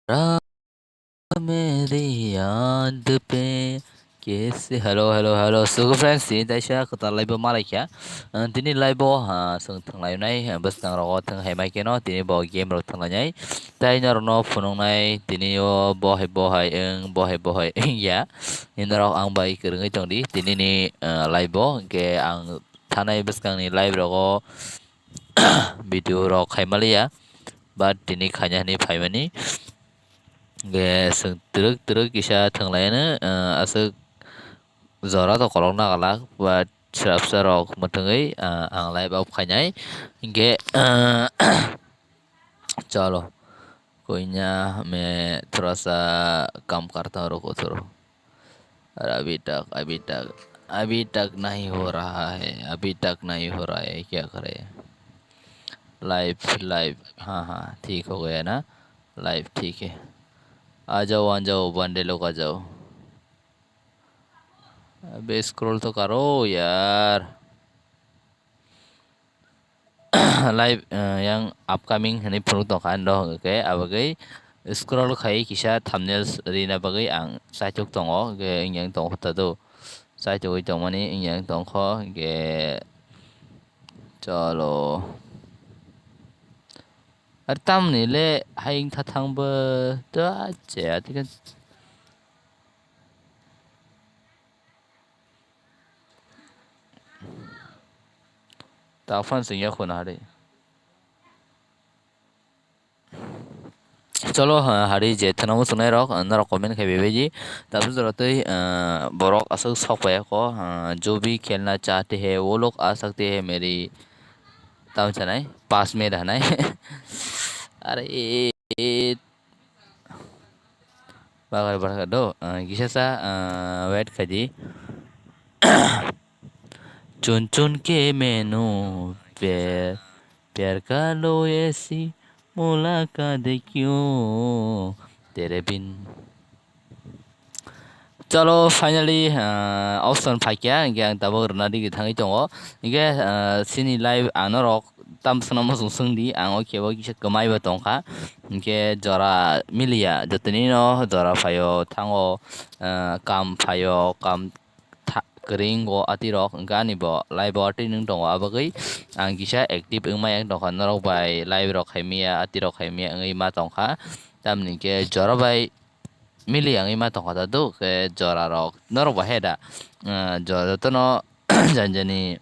मेरी याद पे कैसे hello hello hello so friends ini Tasya kita live Malaysia tini live seng thang live nai bus tang ro thang hai mai keno tini bo game ro thang nai tai nor no phunong nai tini yo bo hai eng ya ini ro ang bai kereng tong di tini ni live ke ang thanai bus kang ni live ro video ro khai Malaysia but tini khanya ni phai mani ge seng teruk kisah thang lain asal zora to kolong na galak but serap serok matangai ang live up khanyai ge चलो कोई ना मैं थोड़ा सा काम करता हूँ रुको थोड़ा और अभी तक नहीं हो रहा है अभी तक नहीं हो रहा है क्या करें लाइव लाइव हाँ ठीक हो गया ना लाइव ठीक है आ जाओ बंदे लोग आ जाओ अबे स्क्रॉल तो करो यार live yang upcoming hani produk tokan do ke abagai scroll khai kisa thumbnails rina bagai ang saituk tongo ge yang tong hota do saituk tong mani yang tong kho ge chalo ar tam ni le haing tha thang ba da che atikan ta fan sing ya khona re चलो हारी जे थनामो सुनाय रक अंदर comment खाई बेबेजी तब जरूरत बोरक असक सफाया को जो भी खेलना चाहते हैं वो लोग आ सकते हैं मेरी तब चनाई पास में रहना है अरे बागर बागर दो किसा सा वेट खाजी चुन चुन के मेनू प्यार प्यार का लो ऐसी मुलाकात क्यों तेरे बिन चलो फाइनली ऑप्शन फाइकिया इंगे आं दाबो रनादि गिथाङै दङ इंगे सिनि लाइव आनो रक ताम सनम सुंसुंदि आं केबो किसे कमाइबो दंखा इंगे जरा मिलिया जतनि न जरा फायो थाङो काम फायो काम keringo ati rok gani bo live ati nung dong abagai ang gisa active eng mayang dong kan rok bai live rok khaimia ati rok khaimia ngai ma tongkha tamni ke jora bai mili ang ima tongkha do ke jora rok norok ba heda jora to no janjani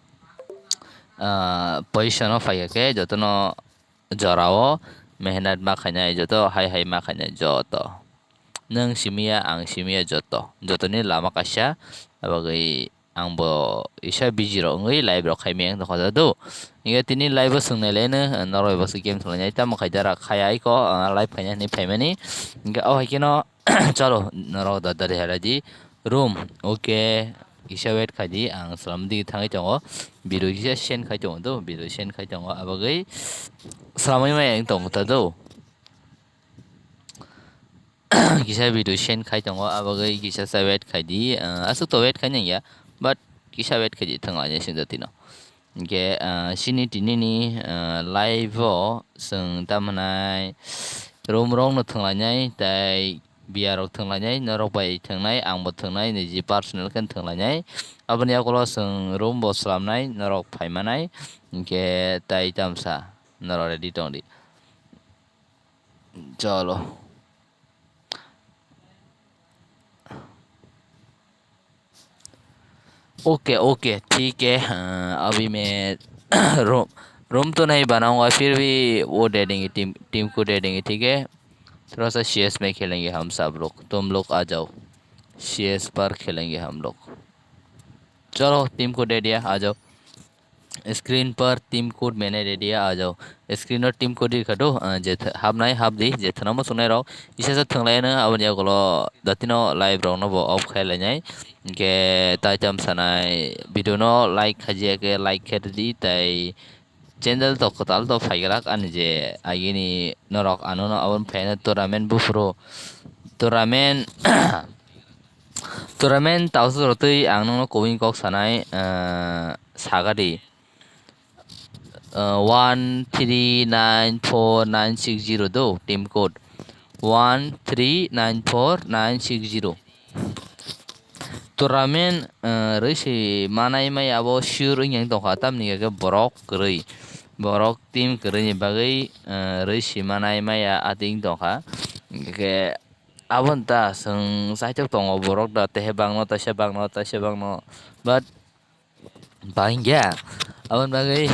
position no fai ke joto no jorao mehnat ma khanya joto hai ma khanya joto nang simia ang simia joto ni lama kasya abagai ang bo isa busy ro ngai live ro khaimeng to khada do inga tini live sungne lene noroi bas game thulanya ta ma khaidara khayai ko live khanya ni phaimani inga oh hakino chalo noro dadari haraji room okay isa wait khaji ang salamdi thangai tongo biru isa sen khai tongo do biru sen khai tongo abagai salamai mai ang tong ta do kisah video sen khai tongo abagai kisah sa wait khaji asuk to wait khanya ya but kisah wait khaji thanganya sing datino ge sini tinini live seng tamanai rom rong no thanglanyai tai biar rok thanglanyai norok bai thangnai ang bo thangnai ni ji personal kan thanglanyai abani akolo seng rom bo salamnai norok phaimanai ge tai tamsa norok ready tongdi chalo okay ठीक है अभी मैं room room तो नहीं बनाऊंगा फिर भी वो दे देंगे टीम को दे देंगे ठीक है थोड़ा सा CS में खेलेंगे हम सब लोग तुम लोग आ जाओ CS पर खेलेंगे हम लोग चलो टीम को दे दिया आ जाओ स्क्रीन पर टीम कोड मैंने दे दिया आ जाओ स्क्रीन और टीम कोड दिखा दो जे हाब नाय हाब दी जे थना म सुनाय राव इसे से थंगलायनो अब या गलो दतिनो लाइव राव न बो ऑफ खायलायनाय के ताइतम सनाय वीडियो नो लाइक खाजिया के लाइक खेद दी ताई चैनल तो कताल तो फाइगराक आन जे आगिनी नरक आनो न अवन फैन टूर्नामेंट बुफ्रो टूर्नामेंट टूर्नामेंट ताउसो रतै आं नो कोविन कक सानाय सागादी 139496 do team code 1394960 tournament risi manai mai abo sure yang tongkha tamni ke borok team gरै ni bagai risi manai maya ating tongkha ke abon ta sung saitok tongo borok da tehebangno ta sebangno but बाहिंग्या अपन बागई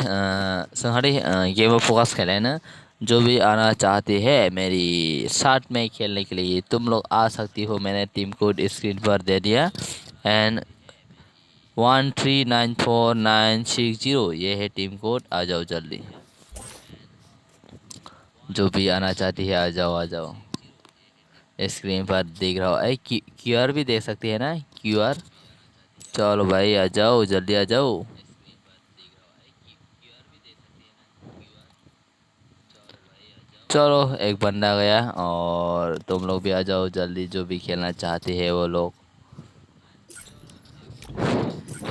संहरी game में focus खेले ना जो भी आना चाहते हैं मेरी साथ में खेलने के लिए तुम लोग आ सकती हो मैंने टीम कोड स्क्रीन पर दे दिया एंड 1394960 ये है टीम कोड आ जाओ जल्दी जो भी आना चाहती है आ जाओ स्क्रीन पर देख रहा हो क्यूआर भी देख सकती है ना क्यूआर चलो भाई आ जाओ जल्दी आ जाओ चलो एक बंदा गया और तुम लोग भी आ जाओ जल्दी जो भी खेलना चाहते हैं वो लोग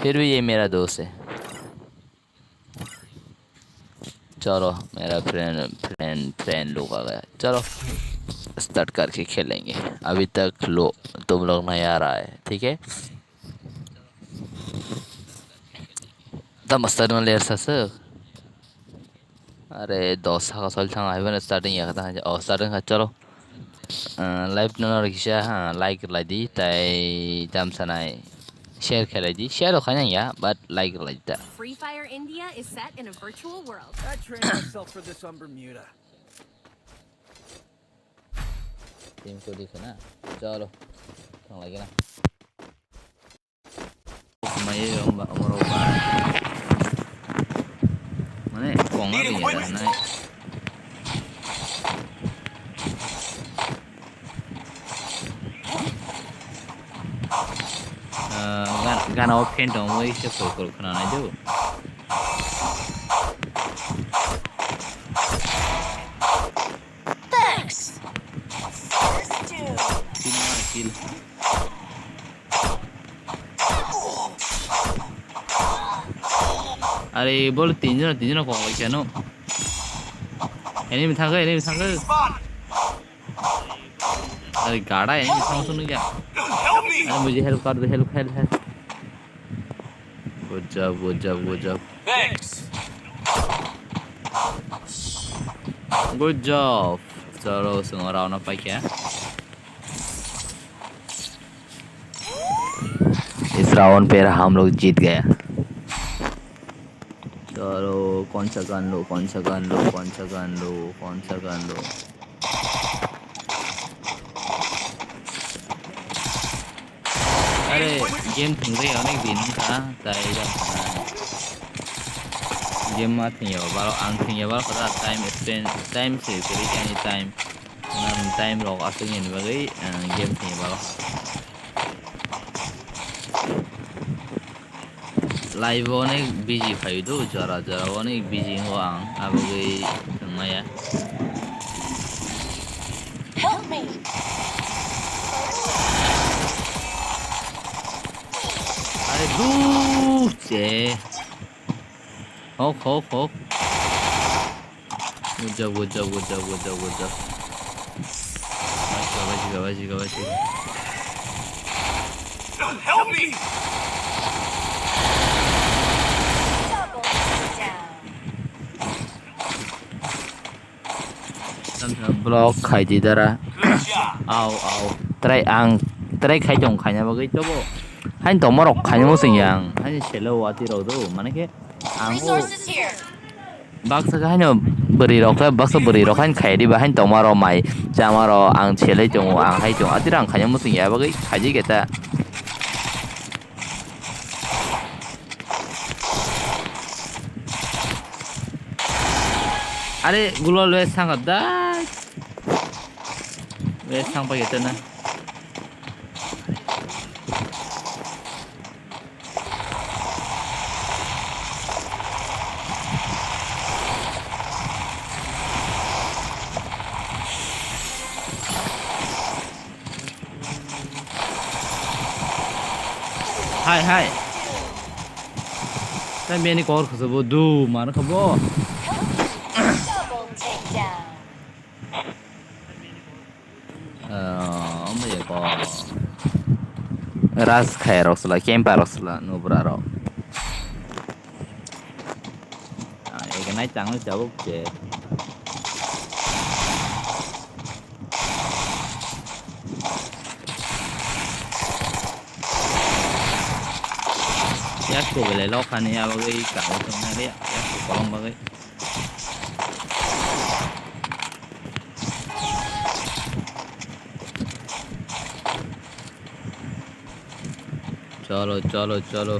फिर भी ये मेरा दोस्त है चलो मेरा फ्रेंड लोग आ गया चलो स्टार्ट करके खेलेंगे अभी तक तुम लोग नहीं आ रहा है ठीक है तब मस्तर लेर सस अरे दोस्त का सल थांग आइबन स्टार्टिंग या था स्टार्टिंग चलो लाइव न रखिसा हाँ लाइक लाइदी ताई दाम सनाय share खेलाई दी share तो खाना या but like that Free Fire India is set in a virtual world. I trained myself for this on Bermuda. Team को दिखना चलो थोड़ा लगे ना मैं ये umur mana kong apa ya na gana open dong mau isi kol kena aja Thanks. kill अरे बोल तीन जना कौन क्या नो एनिमी था अरे गाड़ा एनिमी था सुन क्या अरे मुझे हेल्प कर दो help good job good job चलो सुनो राउंड अप क्या इस राउंड पे हम लोग जीत गया चलो कौन सा गन लो अरे गेम थंगे अनेक दिन था ताई गेम मा थंगे बारो आं थंगे बारो खदा टाइम से करी एनी टाइम लो आसंगे नबगै गेम थंगे बारो लाइव अनेक बिजी फाइदो जरा अनेक बिजी हो आं आबगै थांनाया अरे दूचे हो good job बाजी Help me! ब्लॉक खाई दी दरा आओ try खाई dong खाइना बगै तबो हाइन तो मरक खाइनो मोसं yang हाइन सेलो वाति रो दो माने के आंगो बाक्सा हाइन बोरि रक हाइन खाइदि बा हाइन तो मारो माइ जामारो आं सेलै दङ आं हाइ दङ आति रां खाइनो मोसं या बगै खाइदि गेता अरे गुलाल वे सांगत दा वे सांग पाइए ना हाय ता मेनी कॉल खसबो दू मान खबो mà vậy có ras khai rốc là kem pa rốc là nụ bra rốc cái này chẳng nó cháu bốc chế yak ko bele lo khani ya bagai ka o tum na yak ko kolong bagai cholo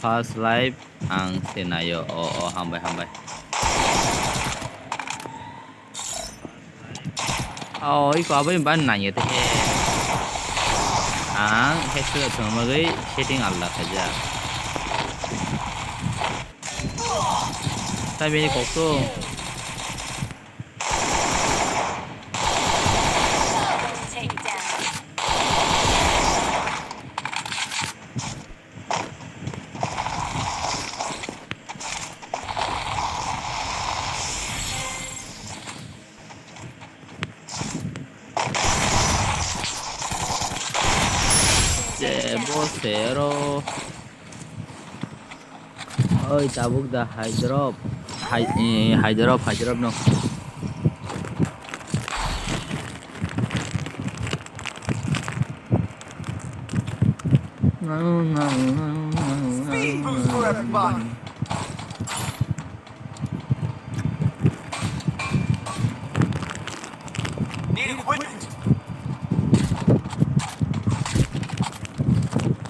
first live ang scenario o hambai ôi có bên ban này như thế hết sửa thường mà cái setting ăn là phải ra tại vì có số Zero ơi tabuk dah high drop no Speed boost for everybody. Need equipment.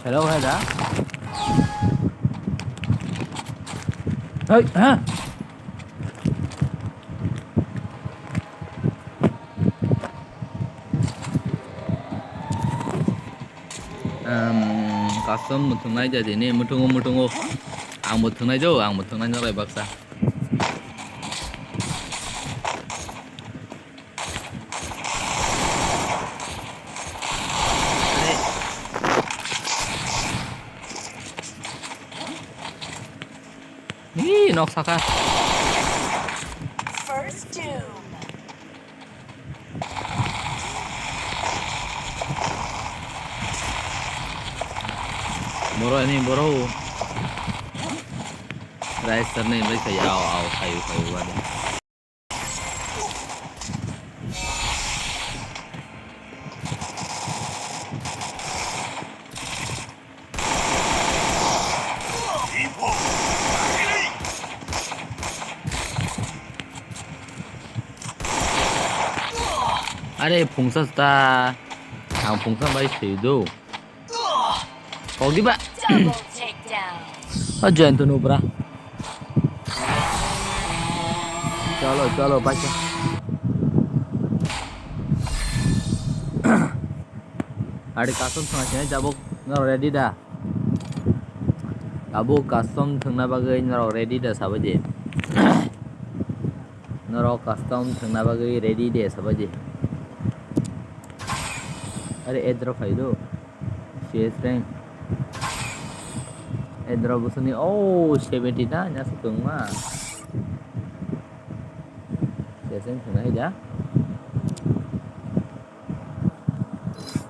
hello hay đã ơi hả custom một thằng này giờ thì nên một thằng ăn một thằng này chứ ăn một thằng này nó lại bạc sa nóc sao cả First doom. boro ini boro racer nih mereka ya kayu ada अरे 풍선 sta 풍선 많이 쓰이도 거기 봐 Double takedown. aja itu nubra chalo baca ada custom sama jabuk nggak ready dah jabuk custom tengna bagai nggak ready dah sahabat je nggak custom tengna bagai ready deh sahabat je अरे airdrop है दो शेस rank airdrop उसने ओ 70 ना nya sugeng mah biasanya kena aja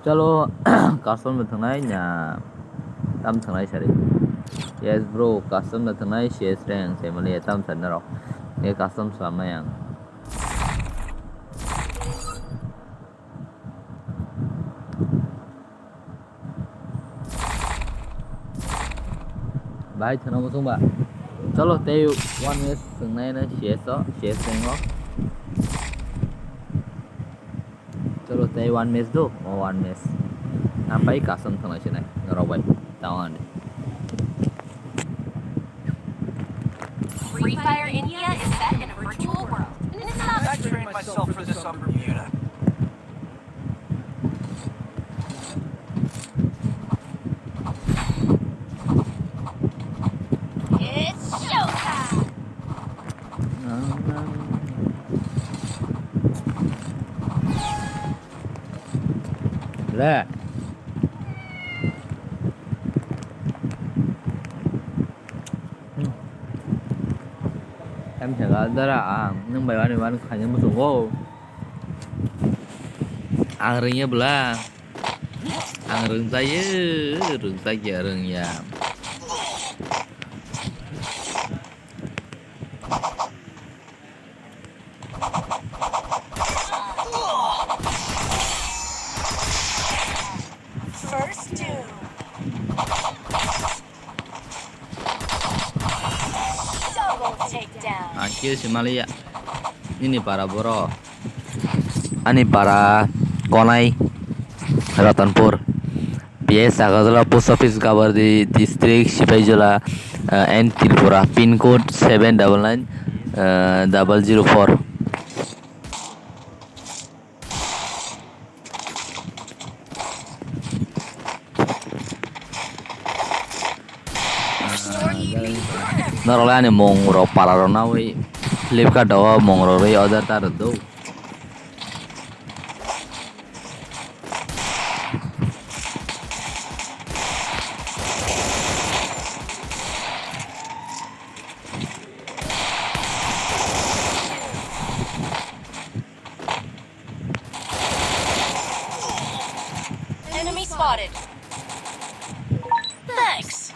चलो custom में थंगनाय nya tam थंगनाय sari yes bro custom में थंगनाय शेस रैंक से मले tam सन रो ये custom sama yang bài thằng nào không bạn cho lo tiêu one miss từng này nó sẽ sang nó cho lo tiêu one miss do one miss sampai custom thằng này này nó rồi vậy tao ăn đi Free Fire India is set in a virtual world. And it's not I trained myself for this on Bermuda. It's showtime. Ra em 제가 알더라. 능 bài bán khả nhân một số आं रोङोब्ला आं रोंजायो रोंया First doom. Double takedown. Anjir si Malia. Ini para bro. Ani para konai Ratanpur. Biasa kalau post office cover di distrik Sipaijala and Tripura. Pin code 799 004. Narola ni mongro para ronawi. Flipkart dawa mongro rei order tar do. Enemy spotted. Thanks.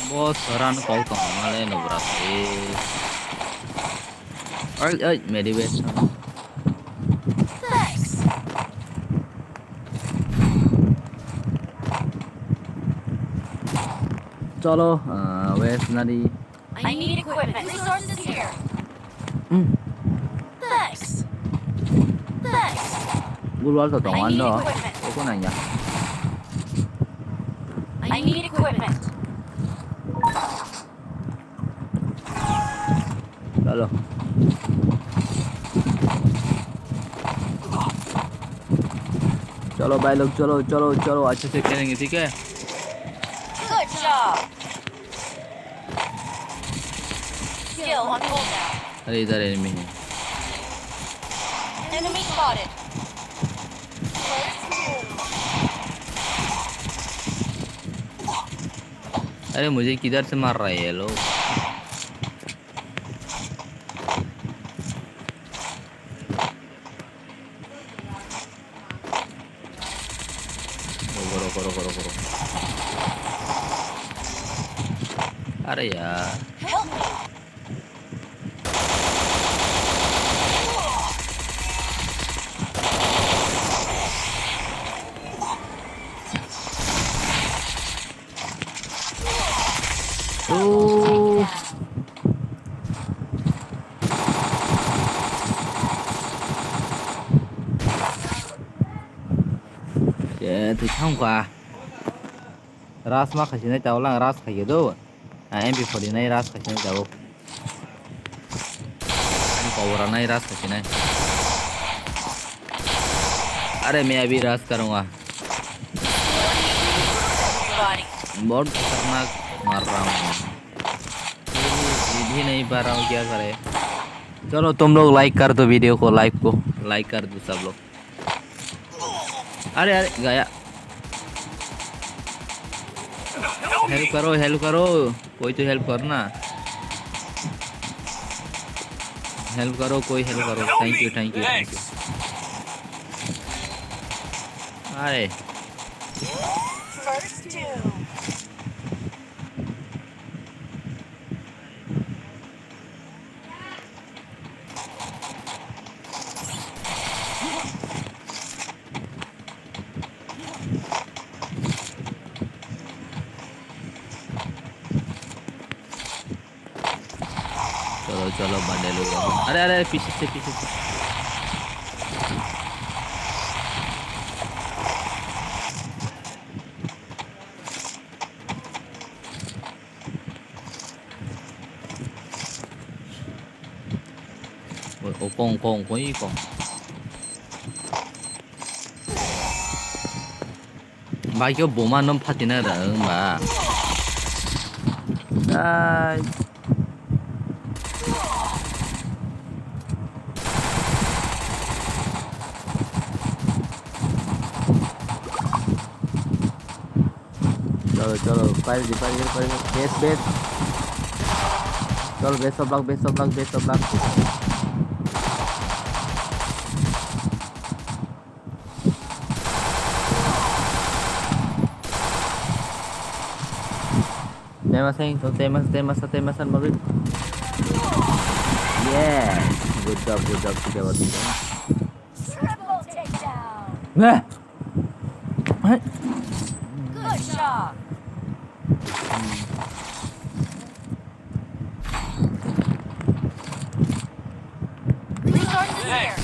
Bos run kau tu malah no berarti. Ay medibet. Thanks. Chalo, where's Nadi? I need equipment. Resources here. Thanks. Thanks. Gulwal tu I need no. equipment. Kau nanya. I need equipment. Chalo. चलो भाई लोग चलो चलो चलो अच्छे से खेलेंगे ठीक है Good job. Skill on hold now. अरे इधर एनिमी है Enemy spotted. First doom. अरे मुझे किधर से मार रहा है ये लोग करो करो करो अरे यार Help me. thì không qua ras mah kasih nih tahu lang ras kayak gitu MP40 nih ras kasih nih tahu ini power nih ras kasih nih अरे मैं अभी रास करूँगा Body. बहुत खतरनाक मार रहा हूँ भी नहीं पा रहा हूँ क्या करे चलो तुम लोग लाइक कर दो वीडियो को लाइक कर दो सब लोग अरे अरे गया हेल्प करो कोई तो हेल्प करना हेल्प करो कोई हेल्प करो थैंक यू अरे First doom. चलो चलो बंदे लोग अरे अरे पीछे से con quý con mà cái bộ mà nó phát triển ra rồi mà đây चलो फायर बेस बेस चलो base of block Temasan mobil. Yes, good job tiga buat kita. Triple takedown. Nah, Good job. Resources here.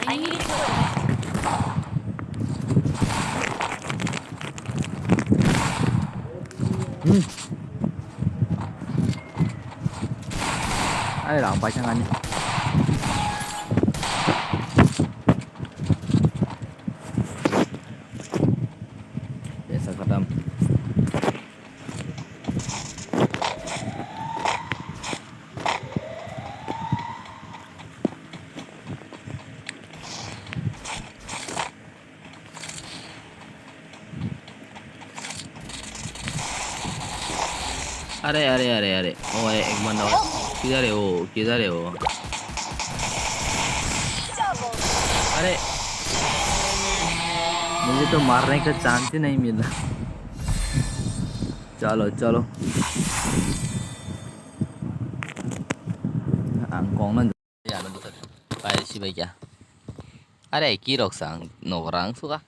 I need equipment. Ai lỏng phải chăng anh? Biasa khatam. अरे ओ एक बंदा किधर है वो अरे मुझे तो मारने का चांस ही नहीं मिला चलो angkong Ya nó thật phải xí bây giờ अरे की रख sang नोरांग सुगा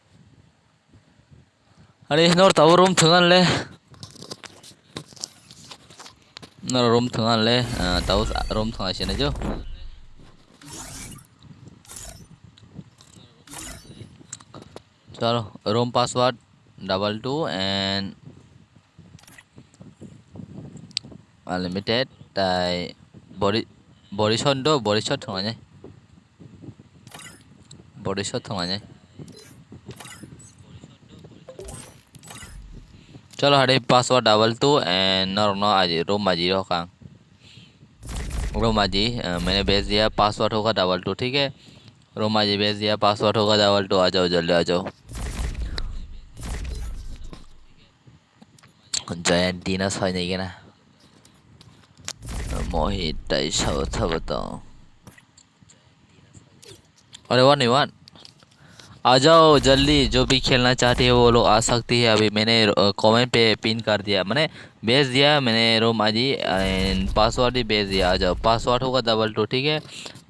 अरे नोर ताऊ रूम थंगन ले नोर रूम थंगन ले ताऊ रूम थंगा से जो चलो room password 22 and unlimited tại body shot đó body shot thằng này body shot thằng này चलो हरे पासवर्ड 22 and नॉर्मल आज रूम आजी हो कांग रूम आजी मैंने भेज दिया पासवर्ड होगा 22 ठीक है रूम आजी भेज दिया पासवर्ड होगा 22 आ जाओ जल्दी आ जाओ giant dinos হয় নাকি না मोहित टाइसा था बताओ अरे वन आ जाओ जल्दी जो भी खेलना चाहते हैं वो लोग आ सकती है अभी मैंने कमेंट पे पिन कर दिया मैंने भेज दिया मैंने रोम आजी पासवर्ड ही भेज दिया आ जाओ पासवर्ड होगा 22 ठीक है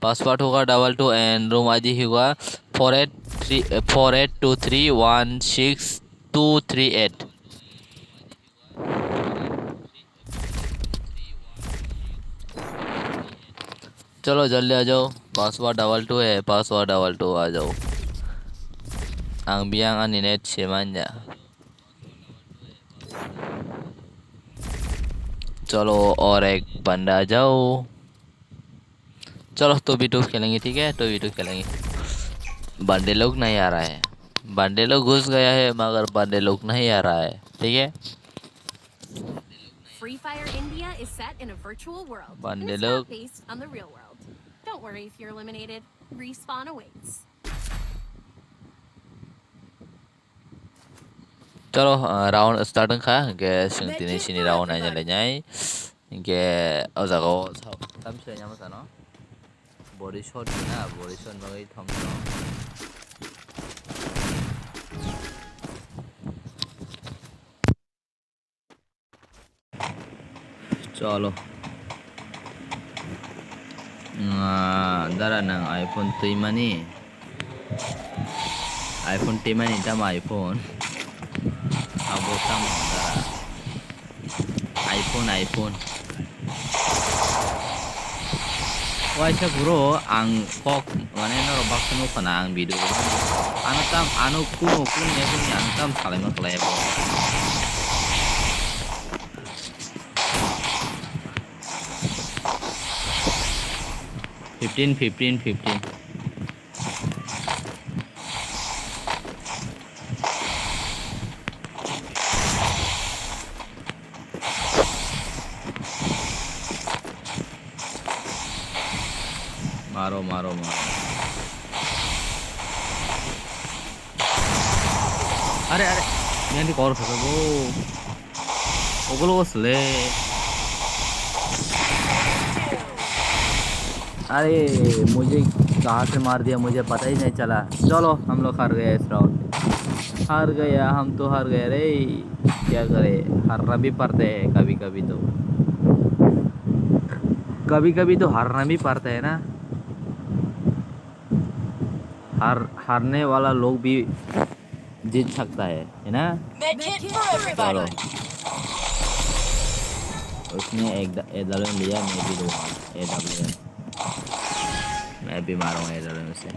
पासवर्ड होगा 22 एंड रोम आजी होगा 4823162238 चलो जल्दी आ जाओ पासवर्ड 22 है पासवर्ड 22 आ जाओ ang biang ani net semanja चलो और एक बंदा जाओ चलो तो भी खेलेंगे ठीक है तो भी खेलेंगे बंदे लोग नहीं आ रहा है बंदे लोग घुस गया है मगर बंदे लोग नहीं आ रहा है ठीक है Free Fire India is set in a virtual world. Bande It's log. not based on the real world. Don't worry if you're eliminated. Respawn awaits. चलो राउंड स्टार्ट खा के सिंगतिनि सिनि राउंड आइ जालायनाय के अजागो थामसे न्यामा सानो बडी शॉट ना बडी शॉट बागै थामनो चलो Dara नang iPhone 3 mani iPhone 3 mani tam iPhone abo tam iPhone wah siya bro ang kok mana naro bakso kana ang video anu kuno ya kuno ang tam saling maklay po 15 मारो अरे अरे मैं call कर वो ओगलो ले अरे मुझे कहाँ से मार दिया मुझे पता ही नहीं चला चलो हम लोग हार गए इस राउंड हार गया हम तो हार गए रे क्या करें हारना भी पड़ता है कभी कभी तो हारना भी पड़ता है ना हारने वाला लोग भी जीत सकता है ना Medkit for चलो everybody. उसने एक एडल्ट लिया मैं भी लूँगा एडल्ट मैं भी मारूंगा एडल्ट से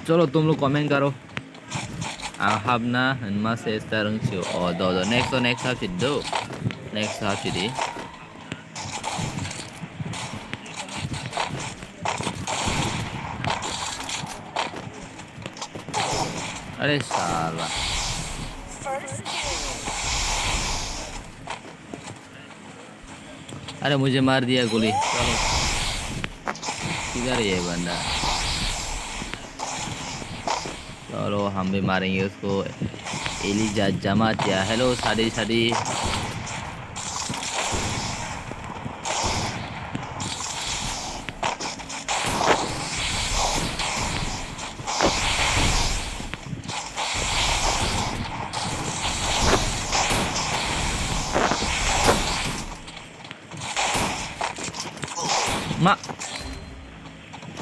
चलो तुम लोग कमेंट करो habna mas estarung siu oh do next half do next half di अरे साला First kill. अरे मुझे मार दिया गोली चलो किधर ये बंदा चलो हम भी मारेंगे उसको एलिजा जमातिया हेलो साडी साडी मा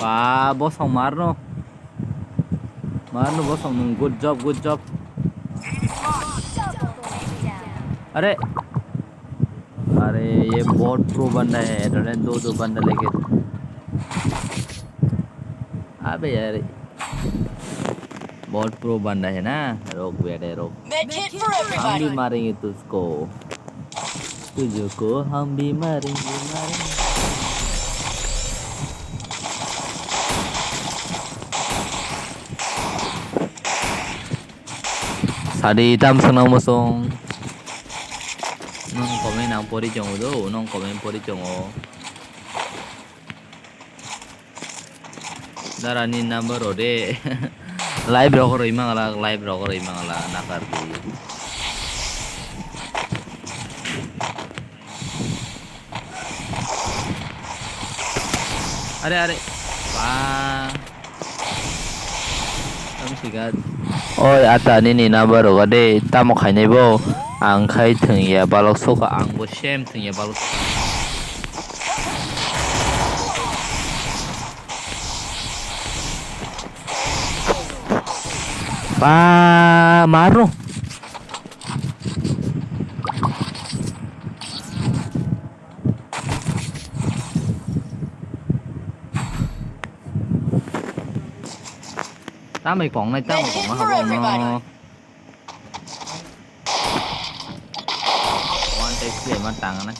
wah bosong marno bosong good job अरे अरे ये बहुत प्रो बंदा है एडोलेन दो बंदा लेके अबे यार बहुत प्रो बंदा है ना रोक बेटे रोक Medkit for हम भी everybody. मारेंगे तुझको हम भी मारेंगे Sadi tam senang musong nong komen ang pori chong do nong komen pori chong o darani number ode live rokor imangala nakar di अरे wah kamu sikat oi ata ni number ode tamo khainai bo ang khai thung ya balok soka ang bo same thung ya balok pa maru ta mày còn này ta mày còn nó không nó one take play mà tăng này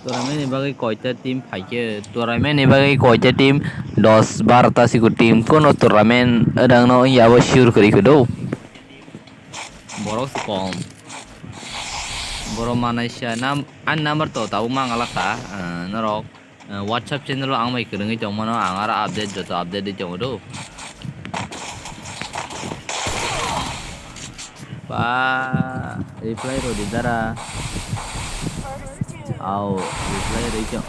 tournament này bagai koita team phải chứ tournament này bagai koita team 10-12 ta sih team kono tournament adang no ya bo sure kari kedo borok sekong borok Malaysia an number to tahu mangala ka norok WhatsApp channel ang may kerungi chong mano ang ara update joto update di chong do pa reply ro di dara au reply di chong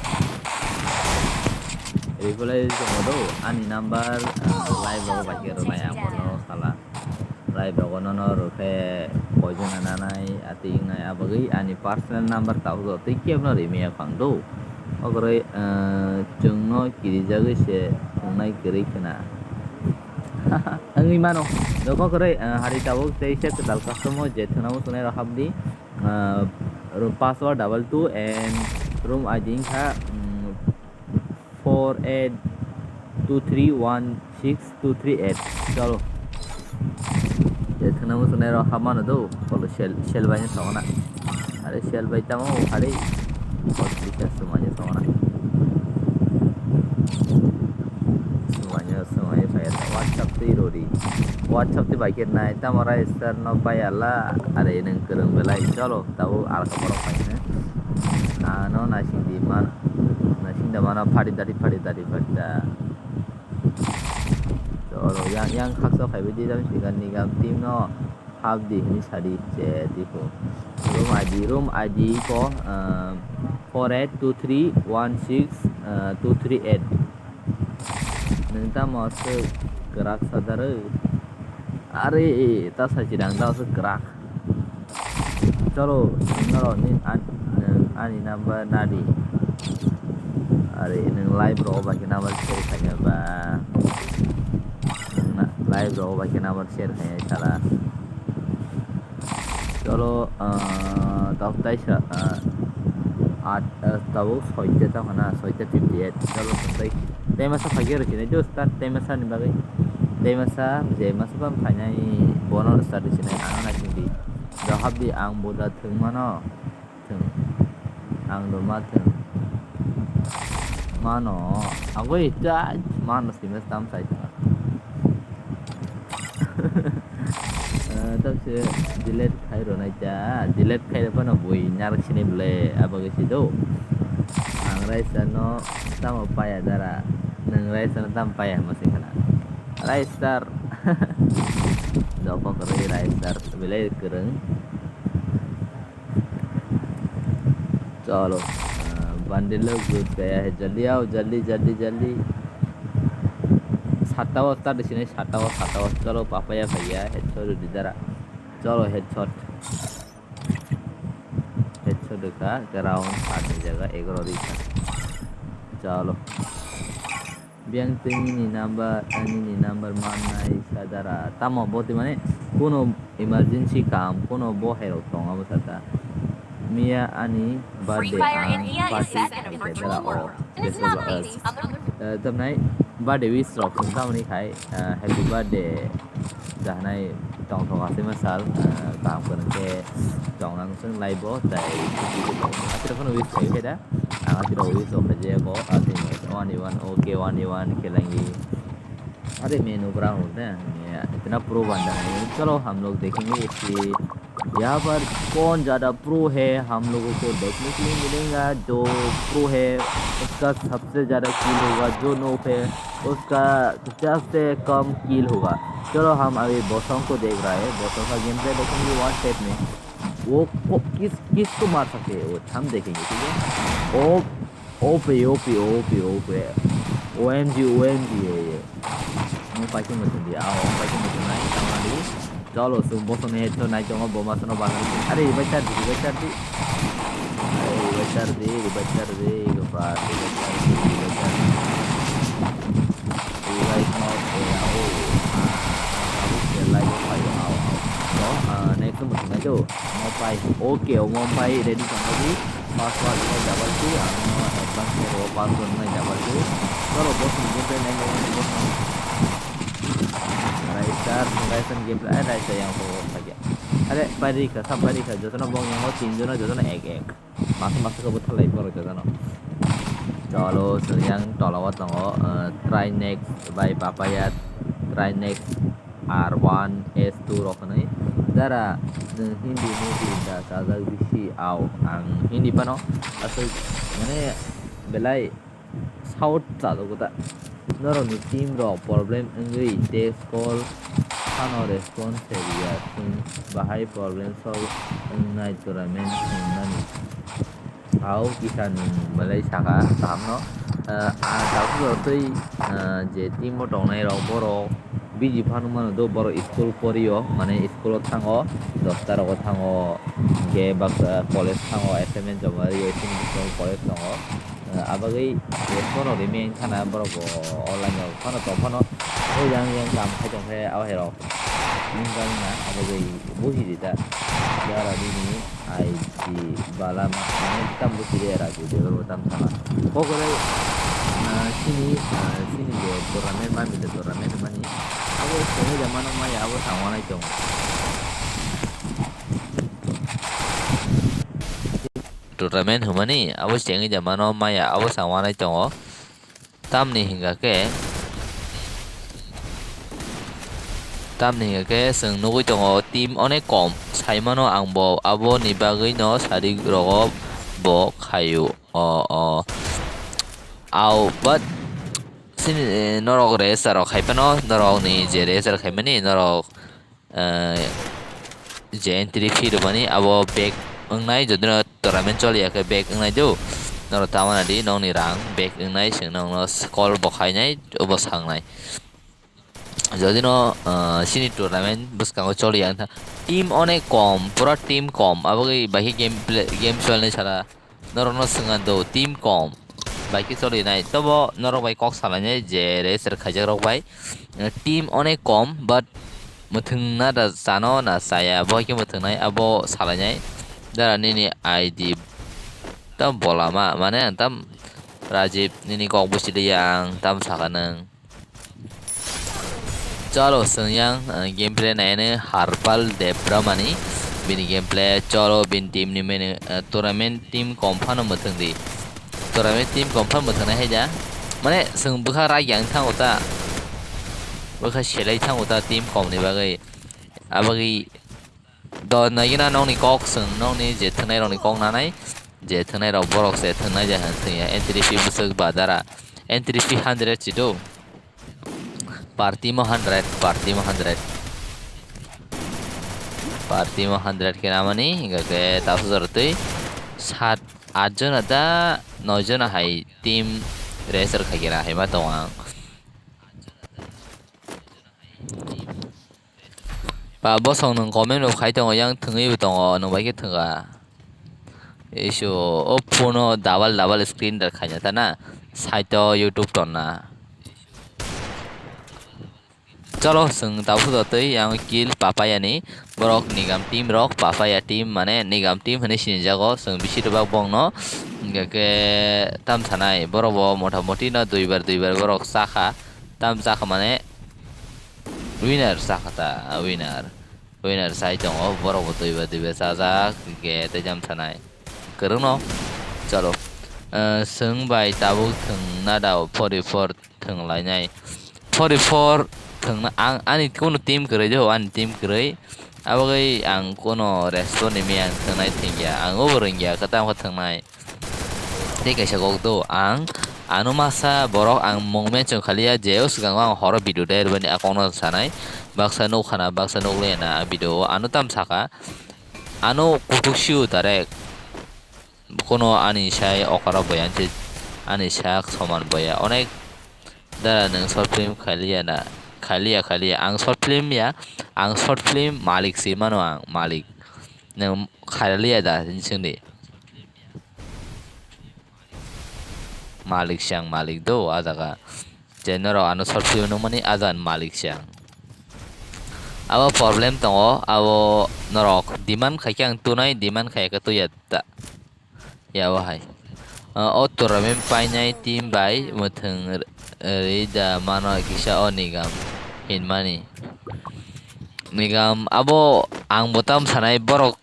do ani number live ro ba kero na yang mono sala live ro no no ro fe poison ananai ating nai abagi ani personal number tahu do tikem no ri me phang do अगरे जोंनो किरी जगह से जोंनाय गरै खना अंगै मानो दको करे हारि Tabo तेइसे total customer जे थनामो सुनाय रहाबदि पासवर्ड 22 एंड रूम आइडिंग था 48231623 चलो जे थनामो सुनाय रहामानो दो बोलो सेल बायनो सना अरे सेल बायतामो हारि semuanya bayar WhatsApp ti bagian na ita mara star no bayala ada yang kereng belai colo tahu al Kokborok mainnya ano nasi di mana nasi hinda mana farida cholo yang khakso khai bidi jam sigan nigam team no half di hini sari che tipo room id ko 482316 238 nengta mau se gerak sadar are ta sajidang ta se gerak cholo ngaro nin ani number nadi are neng live ro ba ke number share khanya ba live ro ba ke number share khanya chala cholo top tai sa 8 tahu 6 ta hana 658 cholo tai temasa phagir chine jo start temasa ni bagai temasa je masbam phanyai bonor start chine ana chindi jahab di ang boda thung mano thung ang do ma thung mano agoi ta mano simes tam sai तब से delete खाई रोना चा delete खाई अपन बोई नार छिने बले अब गसी दो आंग्राई सनो तम पाया दरा नंग्राई सनो तम पाया मसे खना राइस स्टार जापा करे राइस स्टार बले करंग चलो बंडल गुड गया है जल्दी आओ जल्दी 7 start di sini 7 cholo papaya भैया headshot di जरा चलो headshot का ground 8 जगह 11 di चलो biang ini number mana sadara tamo boti mane kuno emergency kam kuno bo hero tong amu sata Mia ani birthday party jara o तब नहीं birthday wish rock chúng ta mới khai happy birthday giờ này trong thọ sẽ mất sal tạm cần ke trong năng sinh live bot tại kita kan wish kayak dah tidak wish so aja kok artinya one के lagi अरे मेनू brown होता है इतना pro बंदा है चलो हम लोग देखेंगे इसकी यहाँ पर कौन ज़्यादा प्रो है हम लोगों को देखने के लिए मिलेगा जो प्रो है उसका सबसे ज़्यादा कील होगा जो नोप है उसका 50 से कम कील होगा चलो हम अभी बॉसों को देख रहा है बॉसों का गेम प्ले देखेंगे वन स्टेप में वो किस को मार सकते हैं वो हम देखेंगे ठीक है ओपी OMG है ये mau pakai macam dia pakai macam naik sama dia चलो सुन बॉसों ने हेडशॉट नाइट होगा बोमा सुनो बाहर अरे बच्चा दी Ghaffar next một cái chỗ mau bay ok mau bay ready xong rồi password này double two advance में password में double two चलो बॉस मुझे पे नहीं बॉस राइसन गेम प्ले राइसन yang हो saja अरे बारी का सब बारी का जोतना बॉन्ग yang हो 3 जोना जोतना एक masuk ke betul lagi baru jodoh चलो yang tolawat ngo try next by papaya try next R1 S2 roknai dara hindi movie da saza bisi au ang hindi pano asal mane belai south sa do kota noro ni team ro problem ngui text call ano response area thing bahai problem solve ngai tournament nani au kisan belai saka tam no tao ko tui je team mo tong nai ro boro biji phanu mano do boro school poriyo mane school thango 10 ta ro thango ge bak college thango assignment jomari esin college thango abagai respono remain thana boro online ro phano to phano o yang kam khai jong he aw he ro ninggang na abagai buhi dita yara dini IT bala mane tam buhi era je ro tam sama pokoknya sini je turnamen mami de turnamen mani aku sini zaman maya aku sama na jong turnamen humani aku sini zaman maya aku sama na jong tam ni hingga ke seng nugu jong tim onek kom sai mano ang bo abo ni bagai no sari rogo bo kayu ao but sin norok racer rok haipano norok ni je racer haimani norok je entry fee bani abo back ngai jodino tournament choli ya back ngai do norok tamana di nong ni rang back ngai sing nong no call bokhai nai obo sang nai jodino sini tournament buskango choli yang team onek kom pura team kom abo bahi game choli chara norok no singan do team kom bike चली नाय तब नरक bike कक सालायनाय जे racer खाइजाक रक bye team अनेक कम बाट मथोंना दा जानो ना जाया बयके मथोंनाय आबो सालायनाय दारा निनि आईडी तम बलामा माने तम राजीव निनि कक बुसिदियां तम साखानों चलो संयां गेम प्ले नायनो हारपाल देब्रामानि बिनि गेम प्ले चलो बिन टीम नि मेने टूर्नामेंट टीम कमफानो मथोंदि tournament team confirm methana heja mane sung bukha ra yang thang ota bukha selai thang ota team kom ni bagai abagi do nagina nong ni kok sung nong ni je thnai rong ni kok na nai je thnai ro borok se thnai ja han thia entry fee busuk badara entry fee 100 chido party mo 100 party mo 100 ke namani ga ke tasu zartui 8 জন ada 9 জন hai team racer khagera hai ma tawang ba bosong nang comment lo khai tong yang thungi bu tong no bai ke thunga isu oppono double screen dar khanya ta na site to youtube ton na चलो संग ताबु दतै yang kill papaya ni borok nigam team rok papaya team mane nigam team hene sinjago sung bisir bak bong no ke tam thanai borobo motamoti na duibar borok sakha tam sakha mane winner sakha ta winner sai tong o borobo duibar saja ke te jam thanai kerung no chalo sung bai tabu thung na da 44 thung lai nai 44 thằng anh kono team kere jo an team kere abagai ang kono restaurant ni ang thang nai thingya ang overing ya kata ko thang nai te kaisa gok do ang anu masa borok ang mongme chung khalia jeus gang ang horo video der bani akono sanai baksa no khana baksa no le na video anu tam saka anu kutuk shiu tare kono ani sai okara boyan je ani sak soman boya onek dara nang short film khalia na khalia ang short film ya ang short film malik si mano ang malik nang khalia da singdi malik siang malik do ajaga general anu short film no mani ajan malik siang abo problem tongo abo norok demand khakyang tunai demand khayaka to yatta ya wahai o tournament painai team bai muthung rida mano kisa onigam hinmani nigam abo ang botam sanai borok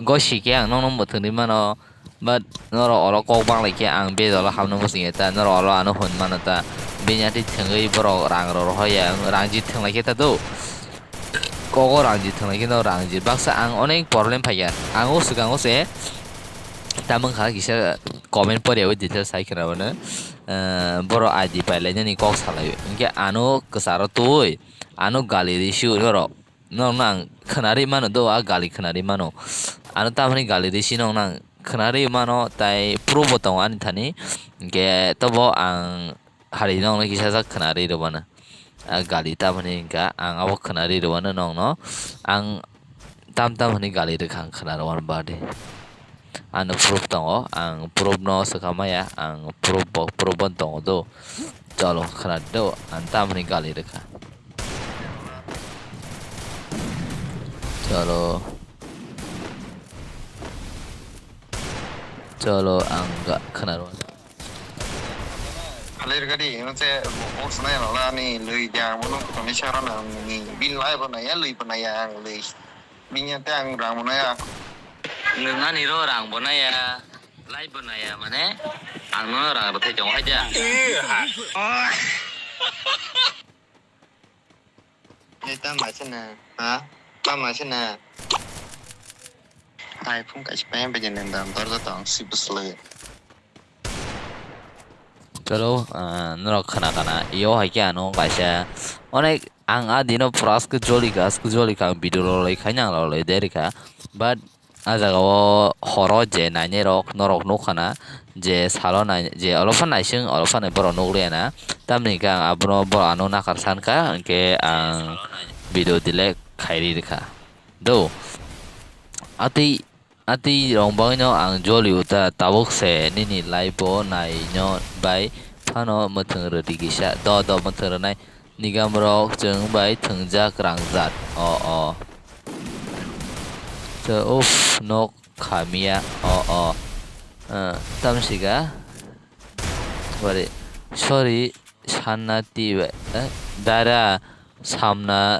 gosi ke ang nong muthung ni mano but noro oro kok bang lai ke ang be dola hamno musing eta noro oro anu hun mano ta binyati thungai borok rang ro hoya rangji thunglai ke ta do kogo rangji thunglai ke no rangji baksa ang onek problem phaya ang o sugang o se tamang kha kisa comment pore o detail sai kra bana boro id paile ni kok salai inge ano kasaro toy ano gali rishu ro no nang khanari mano do a gali khanari mano ano tamani gali rishi no nang khanari mano tai pro botong ani thani ge tobo ang hari no kisa sa khanari ro bana gali tamani ga ang abo khanari ro bana no ang tamani gali re khang khanar wan bade ang proof tongo ang proof no sakamaya ang proof tongo do chalo khana do anta mani gali rekha chalo ang khana ro Alir gadi nse box na la ni lui jang bono kami shara na ni bin lai bana ya lui bana ya lui binya tang rang bana ya nunga ni ro rang bona ya lai bona ya mane ang no rang ro the jong ha ja ni ta ma chana ha ta ma chana ai phung ka spam ba jan dam tor da tang si busle Chalo, no kana iyo haike ano kaisa onek ang adino pras ke joli ka video lo lai khanyang lo lai derika but ajaga horo je nanye rok norok no kana je salo na je olofan naising olofan boro nogle na tamni ka abro boro ano na karsan ka ke ang video dile khairi ka do ati rongbang nyo ang joli uta tabuk se nini laibo nai nyo bai phano muthung rodi gisa do muthung nai nigam rok jeng bai thungja krangjat o so uf nok khamia o tamsiga bari sorry sanna ti dara samna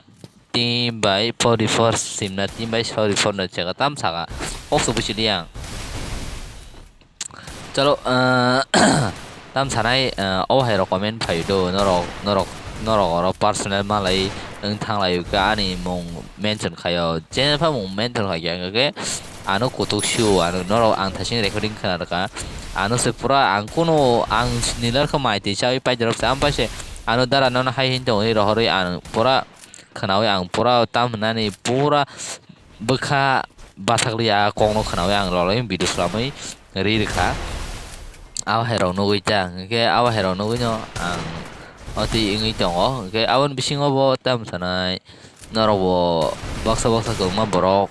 team by 44 simna team by sorry for na chega tam saga okso buchiliang chalo tam sanai o hai comment phai do norok personal malai eng thanglai ka ani mong mention khayo chen pha mong mention khayo ge ano kutuk shu ano norok ang thasing recording khana ka ano se pura ang kono ang nilar khamai ti chai pai jarok sam pa se ano dara non hai hin to ro hori an pura khanawi ang pura tam nani pura bekha basaklia kongno khanawi ang loloi video slamai ri rekha aw hero no wita ke aw hero no no ang oti ingi tongo ke awon bisingo bo tam sanai norobo baksa ko ma borok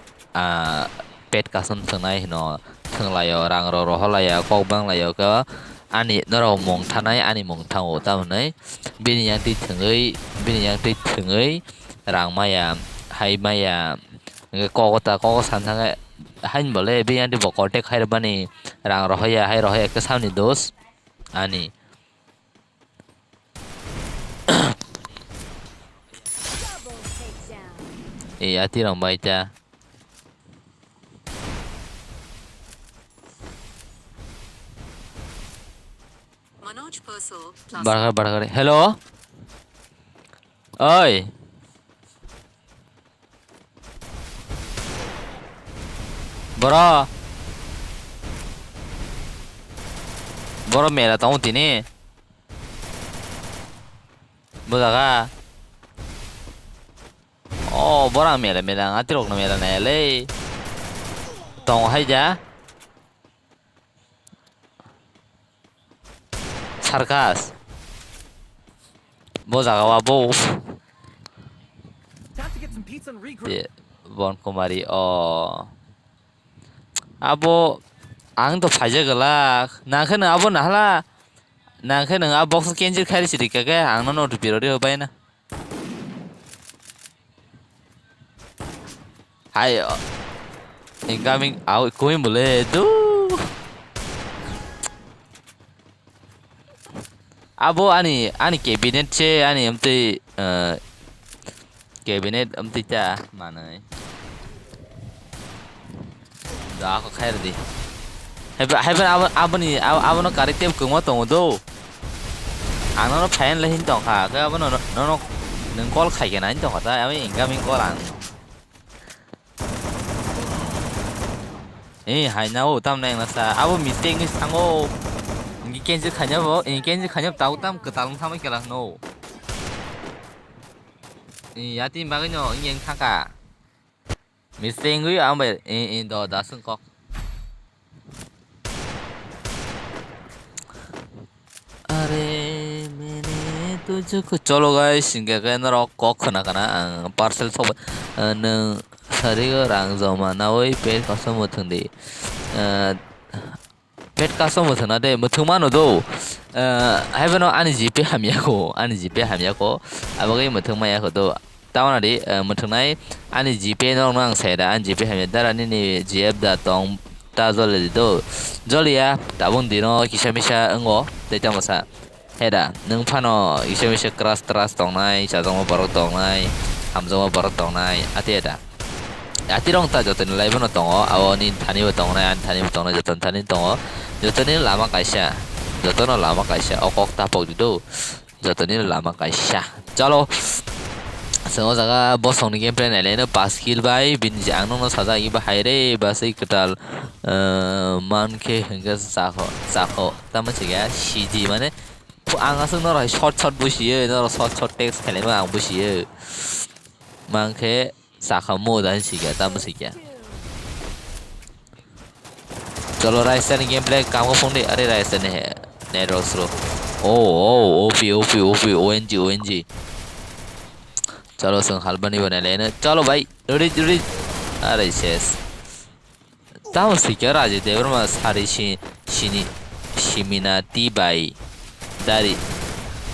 pet kasan sanai no thanglaya rang ro holaya kok bang layo ka ani noro mong thanai ani mong thango tam nai bini yang ti thungai rang maya hai maya ko san thang hain bole bi anti bo kontek khai bani rang rohaya hai rohaya ke samni dos ani e ati rang baita bargar hello oi boro mera tong tini bodaga oh bora mera ngatirok na mera na le tong haja sarkas bodaga wa bo bon kumari oh abo ang to phajagala nakhana abo nahla nakhana a box kenjir khari sidika ga ang no to pirori hobai na hai incoming out going bole do abo ani cabinet che ani amte cabinet amte cha manai da ko khair di heben abano karitem kungo tong do ano phain lehin tong kha ka abano no nung call khai ke nan tong ta ami incoming call an hai nau tam nang la sa abo meeting is sango ngi kenji khanya tau tam ka talung tham ke la no yati bagno ingen khaka meeting ui ambe in do da sung kok अरे मैंने तुझको चलो guys इनके कहना rock Kock खाना खाना parcel सब न सारी का रंग जमा ना वही पेट कसम मुथंदी पेट कसम मुथना दे मुथमानो दो है बनो आनी जीपे हमिया को अब गई मुथमाया को दो तावना दे मुथनाई आनी जीपे नोंग नांग साइडा आनी जीपे हमिया दारा नि जीएफ दा तोंग ता जले दो जलिया ताबुं दिनो किसामिसा अंगो तेजा मसा हेदा नों फानो किसामिसा क्रास तंनाय जाजोंमा बरक तंनाय हामजोंमा बरक तंनाय आतेदा आतिरं ता जतन लाइबनो तंगो आवनि थानिबो तंनाय आन थानिबो तंनाय जतन थानि तंगो जतनि लामा काइसा अकक तापक दिदो जतनि लामा काइसा चलो Sengaja jaga bosong ni game plan lain pas kill by bin jang no saja iba haire basai ketal man ke hingga sako tamu sih ya CG mana 앙아승 너라 숏 부시에 너라 숏 텍스 켈레마 앙 부시에 망케 사카모단 시게 담시게 चलो राजस्थान गेम प्ले काम को फोन दे अरे राजस्थान है नेटवर्क स्लो ओ ओएनजी चलो संग हलबनी बने लेने चलो भाई रेडी अरे शेष ताऊ सिक्योर राजे देवर में सारी शिमिना तीबाई दारी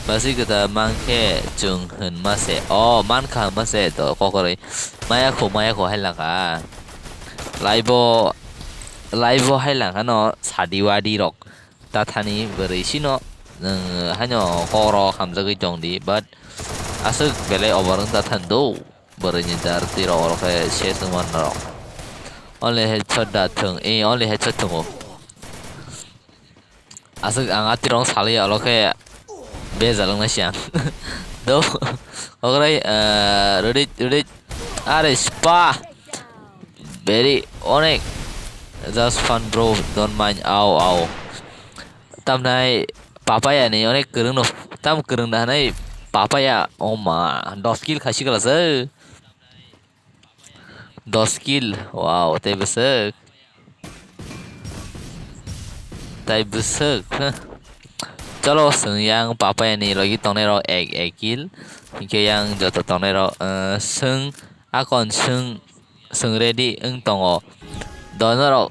बस इकता मांके जुंगहन मसे मानखा मसे तो कोकरे माया को है लगा लाइव है लगा नो सादिवादी रॉक ताथानी बरेसिनो हानो कोरो हमजगै दंदी बाट asuk bele obarang tatando berenya dar tiro ke sesuman rok only headshot datang only headshot tungo asuk ang atirong sali aloke bezalang na siang do okay ready are spa very onek just fun bro don't mind ow tam nai papaya ni onek kereng no tam kereng dah nai Papaya, oma, 10 kill kasih kelas 10 kill, wow, tay besar, चलो yang papaya ni lagi tongnya ro egg kill, hingga yang jatuh tongnya ro akon ready tongo, dono ro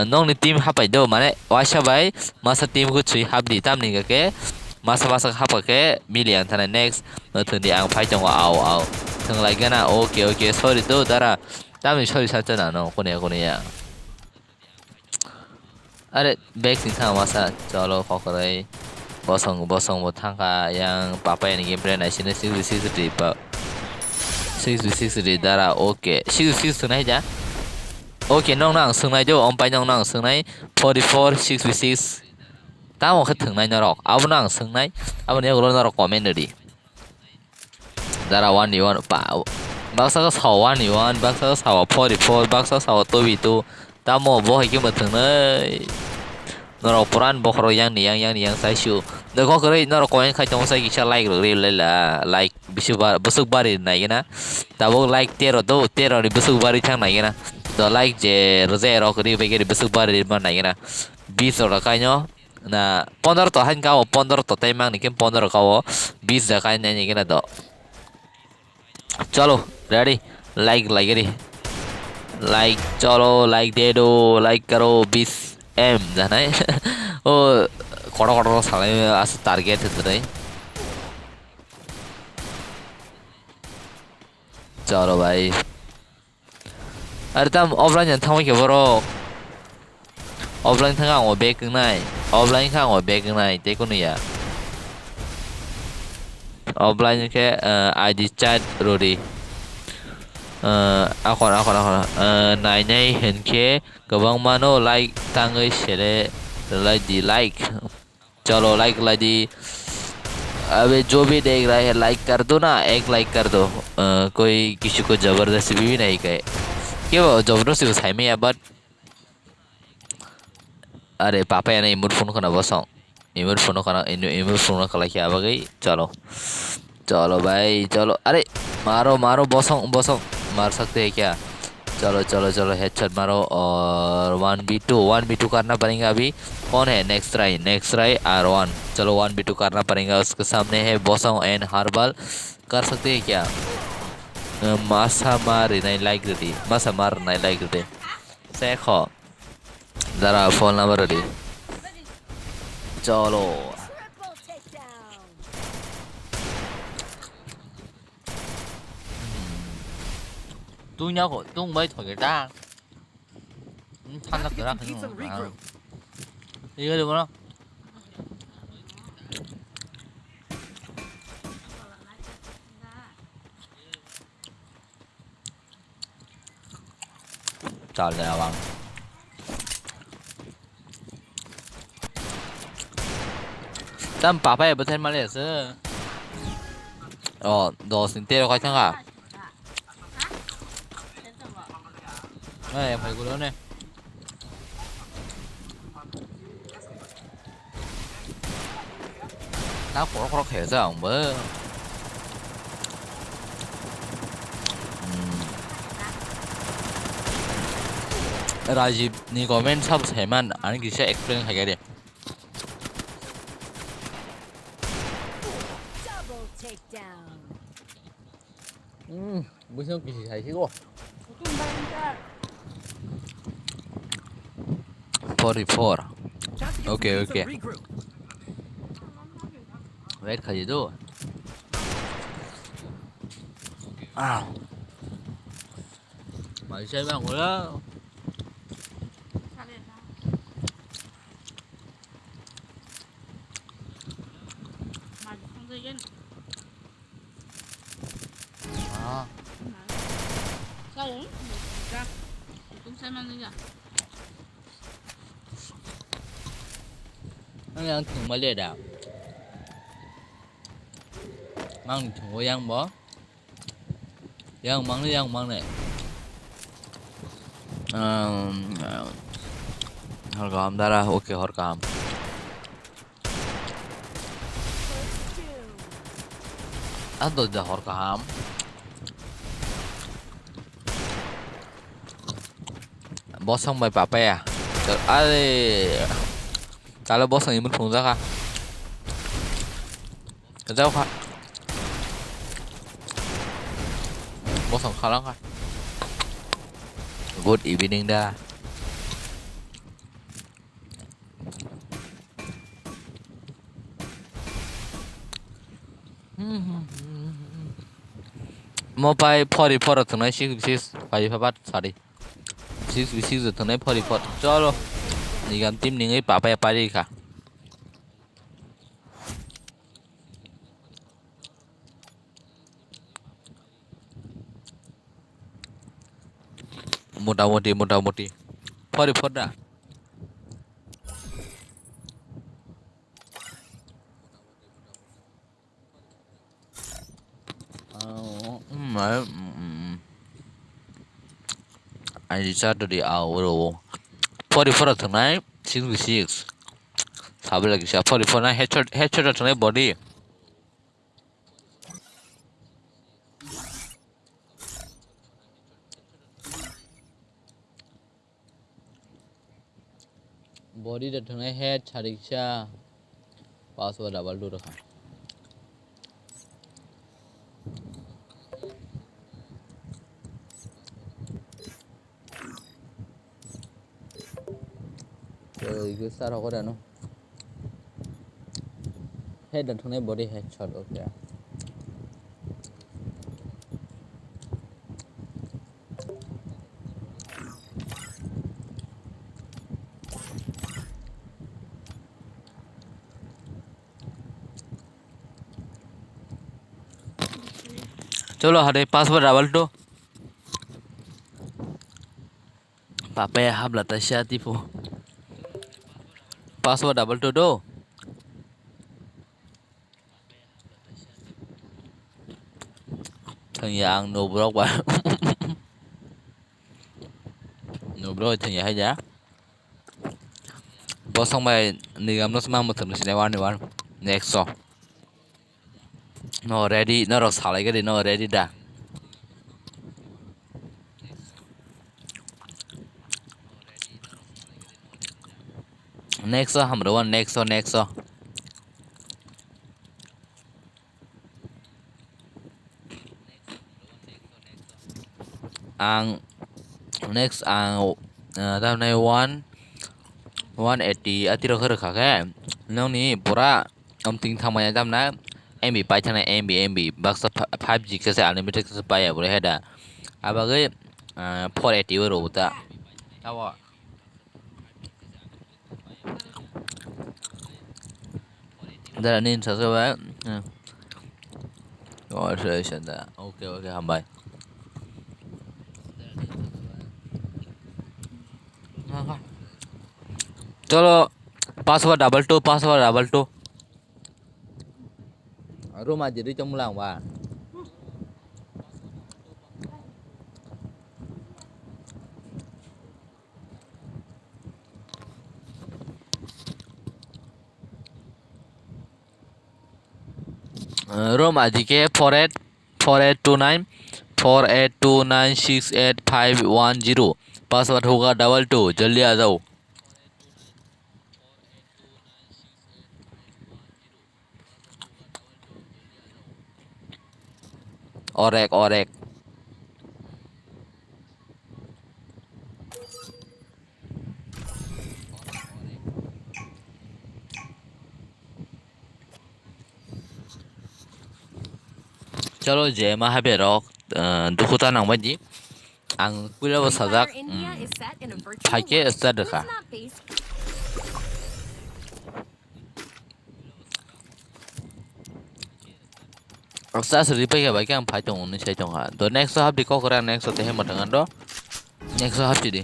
nong ni tim hapai do mana washa bai masa tim ku cuy hab di tam ni ke masa apa ke milian tanah next nonton di ang pai jangwa aw teng lagi na oke sorry tuh dara tapi sorry saja no kone ya ada back sing tang masa jalo kokore bosong mo tangka yang papa yang game brand sini 6 di dara oke 6 sunai aja oke nong sunai jo om pai nong sunai 44 6 tahu ke tengah nyorok, abu nang sengai, abu ni kalau nyorok komen tadi. Darah 1v1 pak, baksa ke sawa 1v1, baksa ke sawa 44, baksa sawa 2v2, tamu boh iki betengah. Nyorok peran boh yang saya show. Dekok kere nyorok komen kai tong saya kisah like lah, like besuk bari naik na, tahu like tero ni besuk bari cang naik na, do like je zero kere bagi besuk bari mana naik na, 20 orang kayaknya. ना 15 तो हन काओ 15 तो तय मांग निके 15 काओ 20 जका ने निके ना दो चलो रेडी लाइक चलो लाइक दे दो लाइक करो 20 एम जाना है ओ कोड़ो साले आस टारगेट है तो चलो भाई अरे तम ऑफलाइन जन थाम के बरो offline thang ang obe keng nai offline khang obe keng nai te kun ya offline ke id chat rodi akon nai nei hen ke gabang mano like tangai shere like चलो like अबे जो भी देख रहा है like कर दो ना एक लाइक कर दो कोई किसी को जबरदस्ती भी नहीं कहे क्यों जबरदस्ती को साइमे या बट अरे पापा या इमोट फोन करना बसों इमोट फोन करना क्या बगई चलो भाई चलो अरे मारो बसों मार सकते हैं क्या चलो हेडशॉट मारो और 1v2 करना पड़ेगा अभी कौन है नेक्स्ट ट्राई R1 चलो 1v2 करना पड़ेगा उसके सामने है बसों एंड हर्बल कर सकते हैं क्या मासा मार नहीं लाइक देती सेखो जरा फोन नंबर रेडी चलो tung mấy thổi người ta thanh là cửa ra đi được không trời nào bằng 땀 봐봐야 못할 말이었어. 너 때려 갈 생각. em phải của lớn này. Kokborok 해서 안 봐. Rajiv नि कमेंट सब सेमान आणि किसे एक्सप्लेन है क्या Double takedown. 무슨 기시 사이시고 44 오케이 웨이트 가지도 mày xem bằng rồi đó Sao uống? Ra. Cũng xem ăn đi à? 그냥 정말이다 mang thùng yang bó yang mắng này hor काम Dara okay हर काम ăn tôi đã hor काम bó xong mày bà à kalau bos yang menung zaka kerja apa bos yang kalah kan good evening dah mau pai pori tonight six pai papat sorry six tonight pori chalo nigan tim ningai papa ya pari ka moda-modi pori dah I decided the hour 44 tonight 6 사블 lagi siapa 44 na headshot tonight body दा tonight head 차릭샤 password double do रखा 이거 싸러 거라노 head and tonight body headshot okay चलो हरे password double two पापा ya habla tasya tipo password double to do thằng dạng no block ba no block thằng hay giá boss xong bài nigam nó mang một thằng này one next so no ready nó rồi xả lại cái gì no ready đã next so हम Rowan next so ang next ang tao này 180 atiro khơi khá cái nó ní pura ông tính tham gia tao ná em bị bay thằng này em bị box 5G cái unlimited cái bay à bữa hết à bà cái 480 rồi ta tao à đây là nên sao vậy rồi rồi hiện tại ok hầm bài चलो password double two rumah jadi cemulang pak रोम आदि के 4829 password होगा 22 जल्दी आ जाओ। और एक चलो जे महाबेरक दुखुता नांबायदि आं कुइलाबो Free साजाक Fire India is set in a virtual फाइके world. स्टादखा Who's not based Sa suri pa ya ba kyang phai tong ni chai tong ha do next hab di ko kra next te he matangan do next hab ti di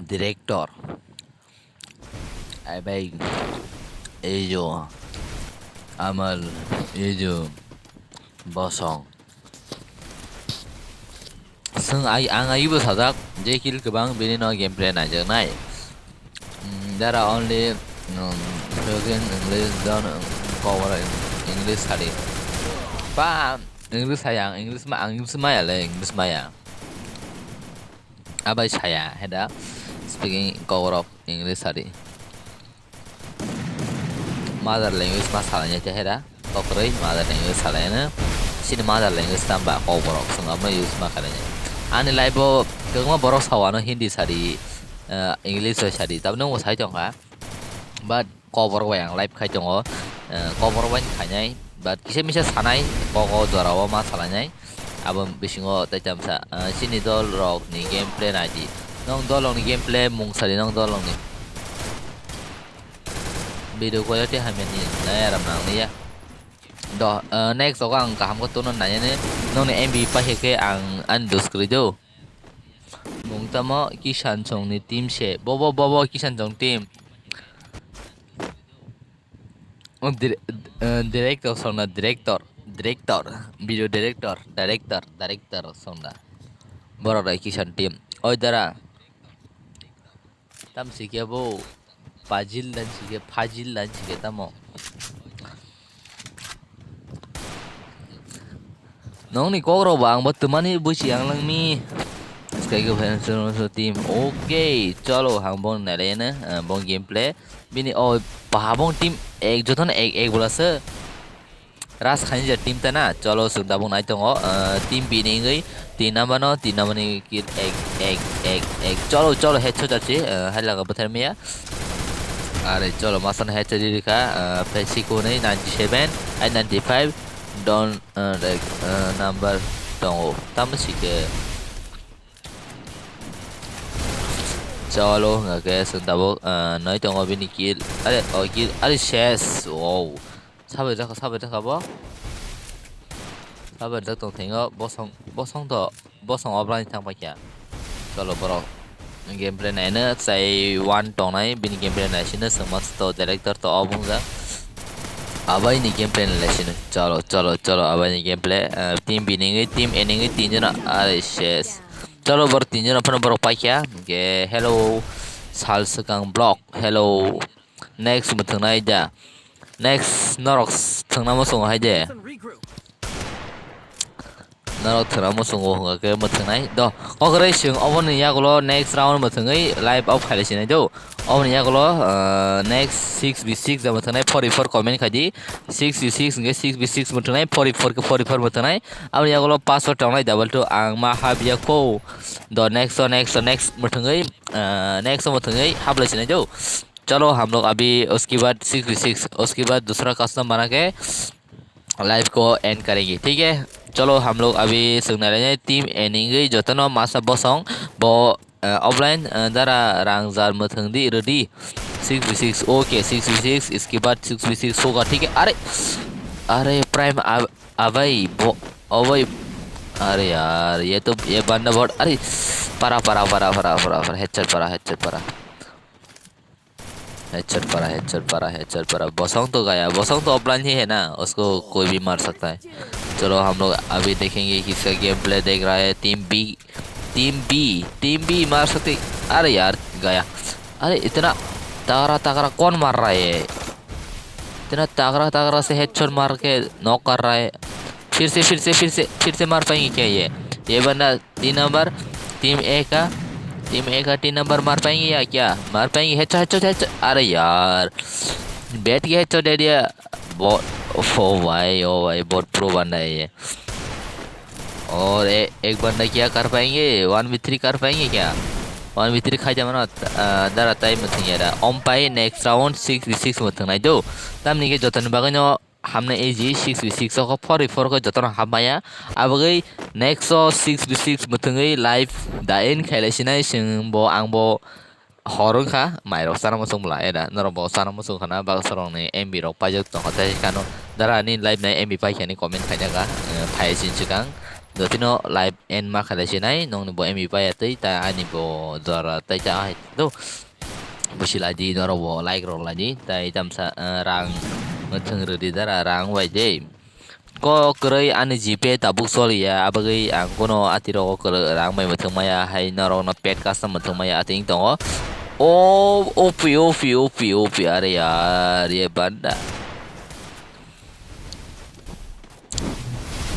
director ai bai ये जो अमल ये जो बसं जों आं आइबो साजाक जे किल गोबां बेनि न गेम प्ले नायजोंनाय there are only spoken English done cover English hari pa English sayang English maya le English maya abai saya heda speaking cover of English hari mother language masalahnya heda kokrai mother language salahnya sini mother language tambah Kokborok sengapa use makannya ani laibo kengma borok sawano Hindi sari English sari tapi nung wasai jong ha but Kokborok yang live kai jong Kokborok ban kanyai but kise sanai koko jorawa masalahnya abang bisingo tajam sa sini dol rock ni gameplay naji nong dolong ni gameplay mung sari nong dolong ni video quality hamen ni na ram nang ni ya do next orang kaham ko tunon nanya ne nong ne MB pa heke ang andus krijo mung tamo kisan chong ni team se bobo kisan chong team director sona director video director sona boro rai kisan team oi dara tam sikya bo fajil lan sikya tamo nong ni kokro bang but temani busi yang lang mi sekali ke team okay chalo hang bon nale na bon gameplay bini oh pabong team ek joton ek bola se ras khani ja team ta na chalo sunda bon nai tong team bini ngai tin number ni kit ek chalo headshot ache hala ga bathar mia are chalo masan headshot dikha Mexico nei 97 and 95 don number tong tam sike chalo ngake sundabo noi tong bini kill are shares wow sabe da ba sabe da tong thengo bosong offline thang pa kya chalo bro gameplay này nó say one tong này bini gameplay này xin nó sama to director to obung ga abai ni gameplay le sin chalo abai ni gameplay team bining team ending tin jana are shes chalo bar tin jana phone bar paikya ge hello sal sakang block hello next muthang nai ja next norok thangna mo song hai je norok thangna mo song ho ge muthang nai do okrai sing obon ya glo next round muthang ai live off khale sin do obon ya glo next 6v6 da muthang nai 44 comment khadi 6v6 nge 6v6 muthang nai 44 muthang nai abon ya glo password tong nai double to ang ma habia ko do next muthang ai next muthang ai hable sin do चलो हम लोग अभी उसके बाद 6v6 उसके बाद दूसरा custom बना के लाइव को एंड करेंगे ठीक है चलो हम लोग अभी सुनने रहे हैं टीम एंडिंग जो तो मासा बसों बो ऑफलाइन दरा रंगजार मथंदी रेडी 6v6 ओके 6v6 इसके बाद 6v6 होगा ठीक है अरे प्राइम अवई अरे यार ये तो ये बंदा बहुत अरे परा हेडशॉट परा बसंग तो गया बसंग तो ऑफलाइन ही है ना उसको कोई भी मार सकता है चलो हम लोग अभी देखेंगे किसका गेम प्ले देख रहा है। टीम बी मार सकते। अरे यार गया। अरे इतना तगड़ा कौन मार रहा है? इतना तगड़ा से हेडशॉट मार के नॉक कर रहा है। फिर से मार पाएंगे क्या ये बंदा 3 नंबर टीम ए का 3 नंबर मार पाएंगे या क्या? मार पाएंगे? हेडशॉट। अरे यार बैठ गया, हेडशॉट दे दिया। ओ भाई बहुत प्रो बंदा है ये। और एक बंदा क्या कर पाएंगे? 1v3 कर पाएंगे क्या? 1v3 खाई जामा दारा टाइम मथिंगेरा ओमपाई नेक्स्ट राउंड 6v6 मथिंगनाय दो तामनि के जतन बागैनो हमने एजी 6v6 को 4v4 को जतन हाबाया अबगै नेक्स्ट 6v6 मथिंगै लाइव दाइन खेलायसिनाय सिंबो आंबो हरंखा माइरक साना मसंबला एदा नरबो साना मसंखना बागसरंनि एमबी रक पाजक तंगथाय कानो दारानि लाइव नाय एमबी पाइखानि कमेन्ट खायनागा फायसिन सिगां दतिनो लाइव एन मा खालायसिनाय नंनि बो एमबी पायातै ता आनि बो जरा तै ता दो बुसिलादि नरबो लाइक रलादि ताइ तामसा रां मथंगरदि दारा रां वाइदे को क्रय आनि जीपे ताबुक सलिया अबगै आं कोनो आतिरो को रां मै मथंमाया हाय नरनो पेट कासम मथंमाया आतिं दङ ओ ओपी अरे यार ये बंदा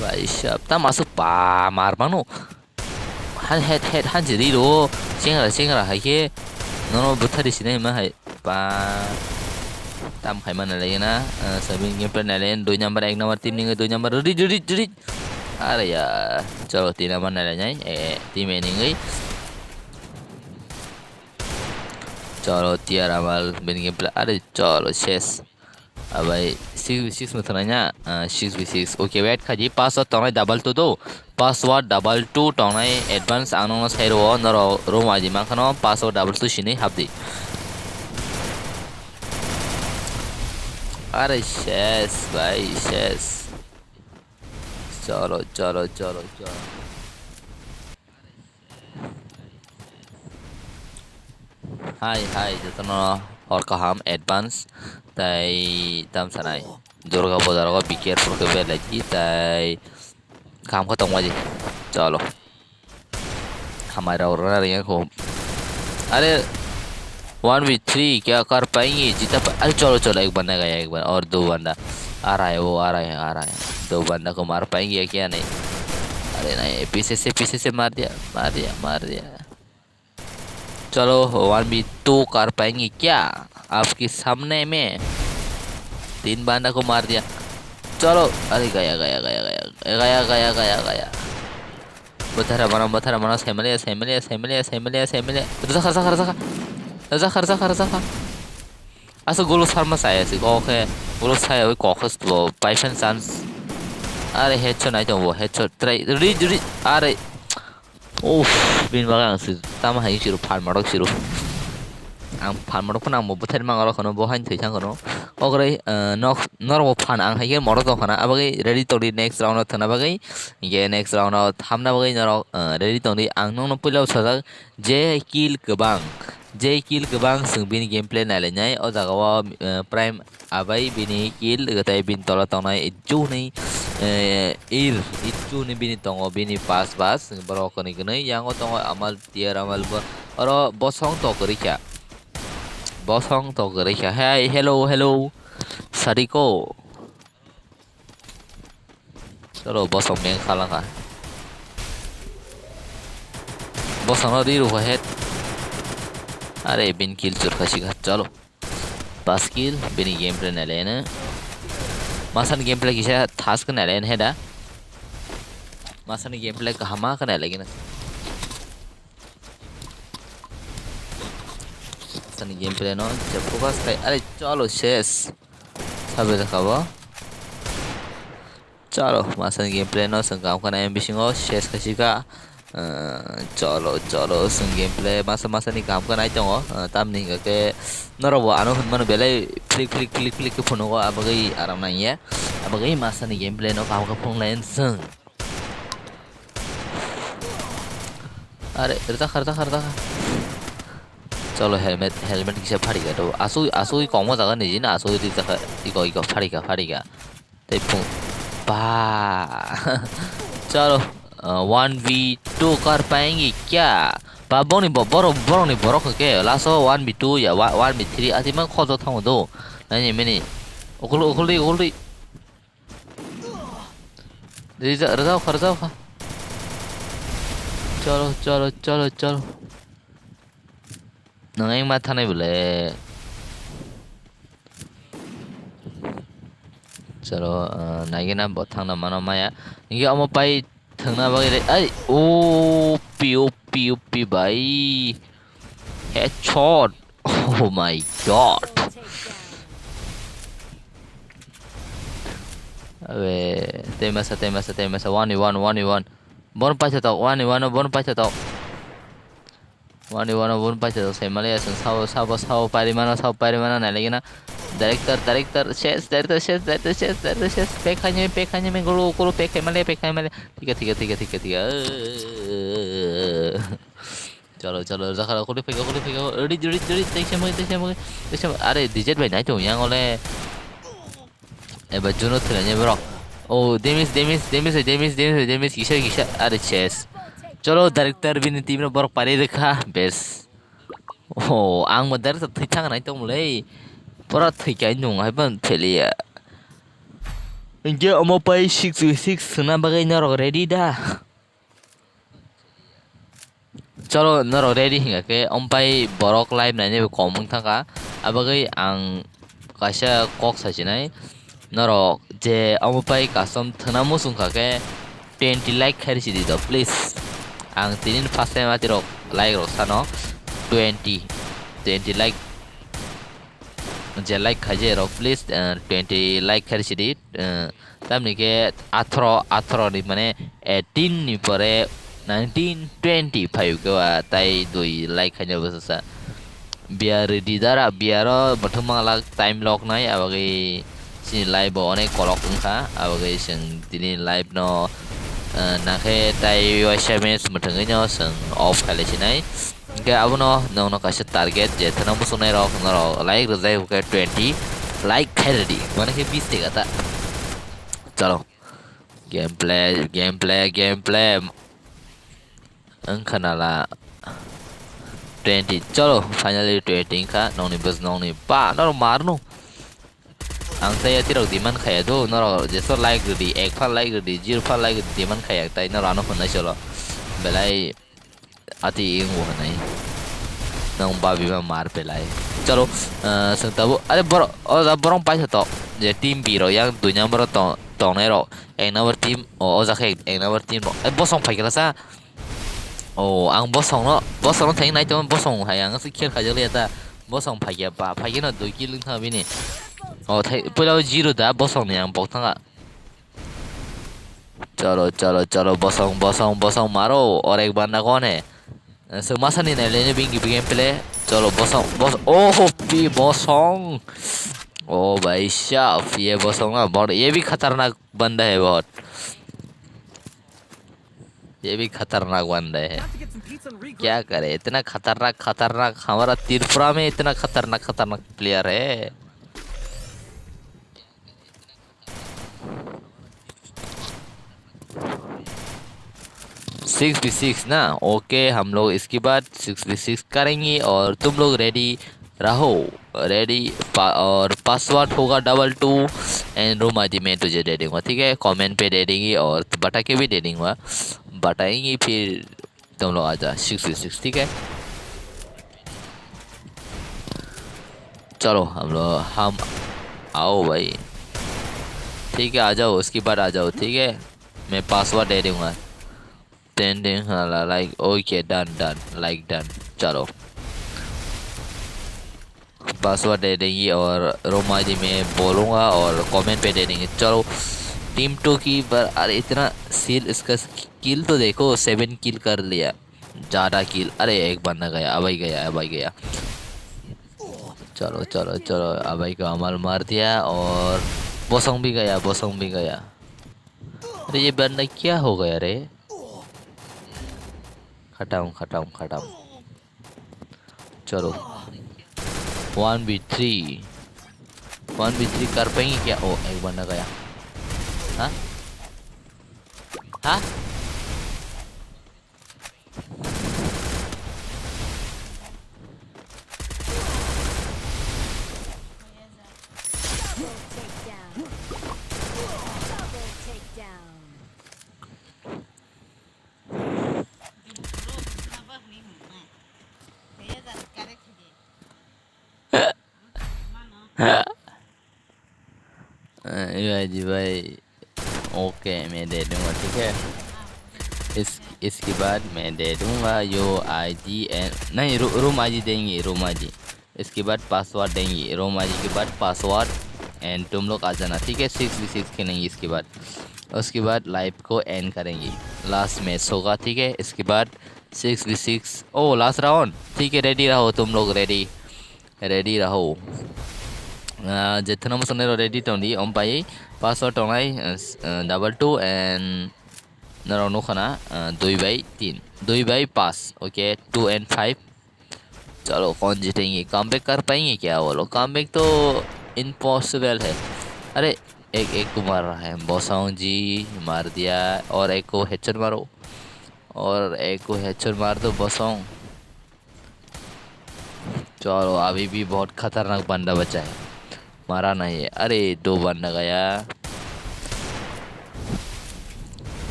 भाई साहब ता masuk pa marmano head han jadi lo singra hai ke no buthari sini mah hai pa tam khai mana lagi na sabin game plan lain 2 number 1 number 3 nih 2 number juri अरे यार चलो 3 number nilainya tim ini ngai चलो tiar amal bin game plan अरे चलो ses अब 6v6 में थनाया 6v6 okay wait खाजी पासवर्ड तंगनाय डबल 2 दो पासवर्ड डबल 2 तंगनाय एडवांस आंनो साइरो नरो रूम आजि माखनो पासवर्ड डबल 2 सिनै हाबदि अरे शेस भाई शेस चलो हाय जतनो और कहम एडवांस ताई तम सनाय दुर्गा बाजार को बी केयरफुल के बेलगी ताई काम खत्म हो जी चलो हमारा और रहा को अरे 1v3 क्या कर पाएंगे जीता अरे चलो एक बंदा गया एक बार और 2 बंदा आ रहा है 2 बंदा को मार पाएंगे क्या नहीं अरे नहीं पीछे से मार दिया चलो 1v2 कर पाएंगे क्या आपके सामने में 3 बंदा को मार दिया चलो अरे गया बथारा बना सेमलिया रजा असो गोलो सारमा saya sih oke गोलो saya kokos lo पाइफन चांस अरे हेडशॉट नाय दो हेडशॉट ट्राई रि अरे ओफ बिन बागां सि तामा हाय सिरु फार्माडक सिरु आं फार्माडक ना मो बुथार मांगाल खनो बहाइन थैसां खनो ओगरै नरबो फान आं हाय मरो दं खना अबगै रेडी तोडी नेक्स्ट राउंड थना बगै ये नेक्स्ट राउंड थामना बगै नर रेडी तोडी आं नंनो पहिलाव सजा जे किल गोबां जों बिनि गेम प्ले नायलायनाय अ जागाव प्राइम आबाय बिनि किल गताय बिन तला तंनाय इजुनै इजुनै बिनि दङ बिनि पास बरकनि गनै यांगो दङ आमाल टियर आमाल और बसं तो गरैखा हाय हेलो सारिको चलो बसं बें खालांगा बसं रिरु हेड अरे बिन किल चुरखासिगा चलो 5 किल बिनि गेम प्ले नायलायनो मासान गेम प्ले किसा थास्क नायलायनो हेदा मासान गेम प्ले हामा नायलायगोन मासान गेम प्ले नो जब फोकस खाय अरे चलो शेष साबे देखाबो चलो मासान गेम प्ले नो संगाम खाना एम्बिशिंगो शेष खासिगा चलो जों गेम प्ले मासा नि काम का नाय दङ तामनि के नरबो आनो हनमानो बेलाय क्लिक फुनगो अबगै आराम नाय अबगै मासा नि गेम प्ले नो काम का फंलायन जों अरे खरदा चलो हेलमेट किसे फाड़िगा तो आसु कम जागा निजिना आसु दी जागा इको फाड़िगा ते बा चलो 1v2 कर पाएंगे क्या बाबोनी बोरोनी बोरो के लासो 1v2 या 1v3 आती मैं खोजो था दो नहीं मैंने ओकुली रजाओ खा चलो नंगाई माथा नहीं बोले चलो नागिना बथांना मानो माया इनके अमो पाई थंगना बगैर आई ओपी भाई हेडशॉट ओह माय गॉड अबे तेमसा 1v1 bon pacha tau 1v1 bon pacha tau 1v1 bon pacha tau sai malaya sang sao pari mana na lagi na director chess pekanya me guru pekai male tiga चलो जखा कुली फेंको ready देखिए मुझे अरे digit भाई नहीं तो यहाँ वाले ए बच्चों थे ना ब्रो ओ डेमिस किशा अरे चेस चलो डायरेक्टर भी टीम ने बरक पारे देखा बेस ओ आंग मदर से थी थांग नहीं तो मुले पर थी क्या नुंग है बन फेलिया इनके अमो पाई 6v6 सुना बगै नरो रेडी दा चलो नरो रेडी हिंगा के अम्पाई बरक लाइव नहीं भी कॉमन था का अब गई आंग काशा कॉक सचिनाई नरो जे अमुपाई कासम थना मुसुं खाके 20 लाइक खरीसी दी दो प्लीज आंग तीन फर्स्ट टाइम आती रो लाइक रो सानो 20 लाइक जे लाइक खाजे रो प्लीज 20 लाइक खरीसी दी तब निके 18 नि माने 18 नि परे 19 25 के वा ताई दुई लाइक खाजे बससा बियार रेडी दारा बियारो बथुमा लाग टाइम लॉक नाय अबगे si live अनेक कलक उनका अब गई सं दिनी live no नाके ताई वाइसमेस मथंगै no सं ऑफ खाले नाय के अब no कासे टारगेट जे थना मुसुनाय रक न लाइक रजाय के 20 लाइक खारेडी माने के 20 टे गाता चलो गेम प्ले अंखनाला 20 चलो फाइनली 20 का नोनी बस नोनी बा न मारनो आं saya tidak diman kaya do noro jeso like di ek fan like di zero fan like diman kaya tai noro ano fan solo belai ati ingu hanai nang babi ma mar belai chalo sang tabu are boro o borong pai to je team biro yang dunya boro to ne ro ek number team o jakhe ek number team ro bosong pai kala sa o ang bosong thang nai to bosong hayang si khel kha jale ta bosong pai ya ba pai na do ki lung tha bi ni ओ थे पहले zero था बसों ने हम बोलता का चलो बसों मारो और एक बंदा कौन है समासा नहीं ना लेने बिंगी गेम प्ले चलो बस ओह पी बसों ओ भाई शाफ ये बसों ना बहुत ये भी खतरनाक बंदा है बहुत ये भी खतरनाक बंदा है क्या करे इतना खतरनाक हमारा त्रिपुरा में इतना खतरनाक प्लेयर है 6v6 ना ओके हम लोग इसके बाद 6v6 करेंगे और तुम लोग रेडी रहो और पासवर्ड होगा 22 एंड रूम आईडी में तुझे दे दूंगा ठीक है कमेंट पे दे देंगे और बता के भी दे दूंगा बताएंगे फिर तुम लोग आ जा 6v6 ठीक है चलो हम आओ भाई ठीक है आ जाओ उसके बाद आ जाओ ठीक है मैं पासवर्ड दे दूंगा 10 दिन like okay done like done चलो पासवर्ड दे देंगे और रूम आईडी में बोलूँगा और कमेंट पे दे देंगे चलो टीम 2 की पर अरे इतना सील इसका किल तो देखो 7 किल कर लिया ज़्यादा किल अरे एक बंदा गया अबई गया चलो अबई को अमल मार दिया और बोसोंग भी गया अरे ये बंदा क्या हो गया रे खटाऊं चलो 1v3 कर पाएंगे क्या ओ एक बंदा गया हाँ Hah? जी भाई ओके मैं दे दूंगा ठीक है। इसके बाद मैं दे दूंगा यो आईडी एंड नहीं रूम आईडी देंगे रूम आईडी। इसके बाद पासवर्ड देंगे रूम आईडी के बाद पासवर्ड एंड तुम लोग आ जाना ठीक है। 6v6 खेलेंगे इसके बाद। उसके बाद लाइव को एंड करेंगे। लास्ट मैच होगा ठीक है। इसके बाद 6v6 ओ लास्ट राउंड ठीक है। रेडी रहो तुम लोग रेडी रहो। जितना मुझे रेडी टोंडी ओमपाई पासवर्ड टोंगाई 2 एंड नराउंड खाना 2/3 2/5 ओके 2 and 5। चलो कौन जीतेंगे कम बैक कर पाएंगे क्या वो लोग। कम बैक तो इम्पॉसिबल है। अरे एक को मार रहा है बसाऊं जी मार दिया और एक को हेडशॉट मारो और एक को हेडशॉट मार दो बसाऊं। चलो अभी भी बहुत खतरनाक बंदा बचा है मारा नहीं है। अरे 2 बंदा गया।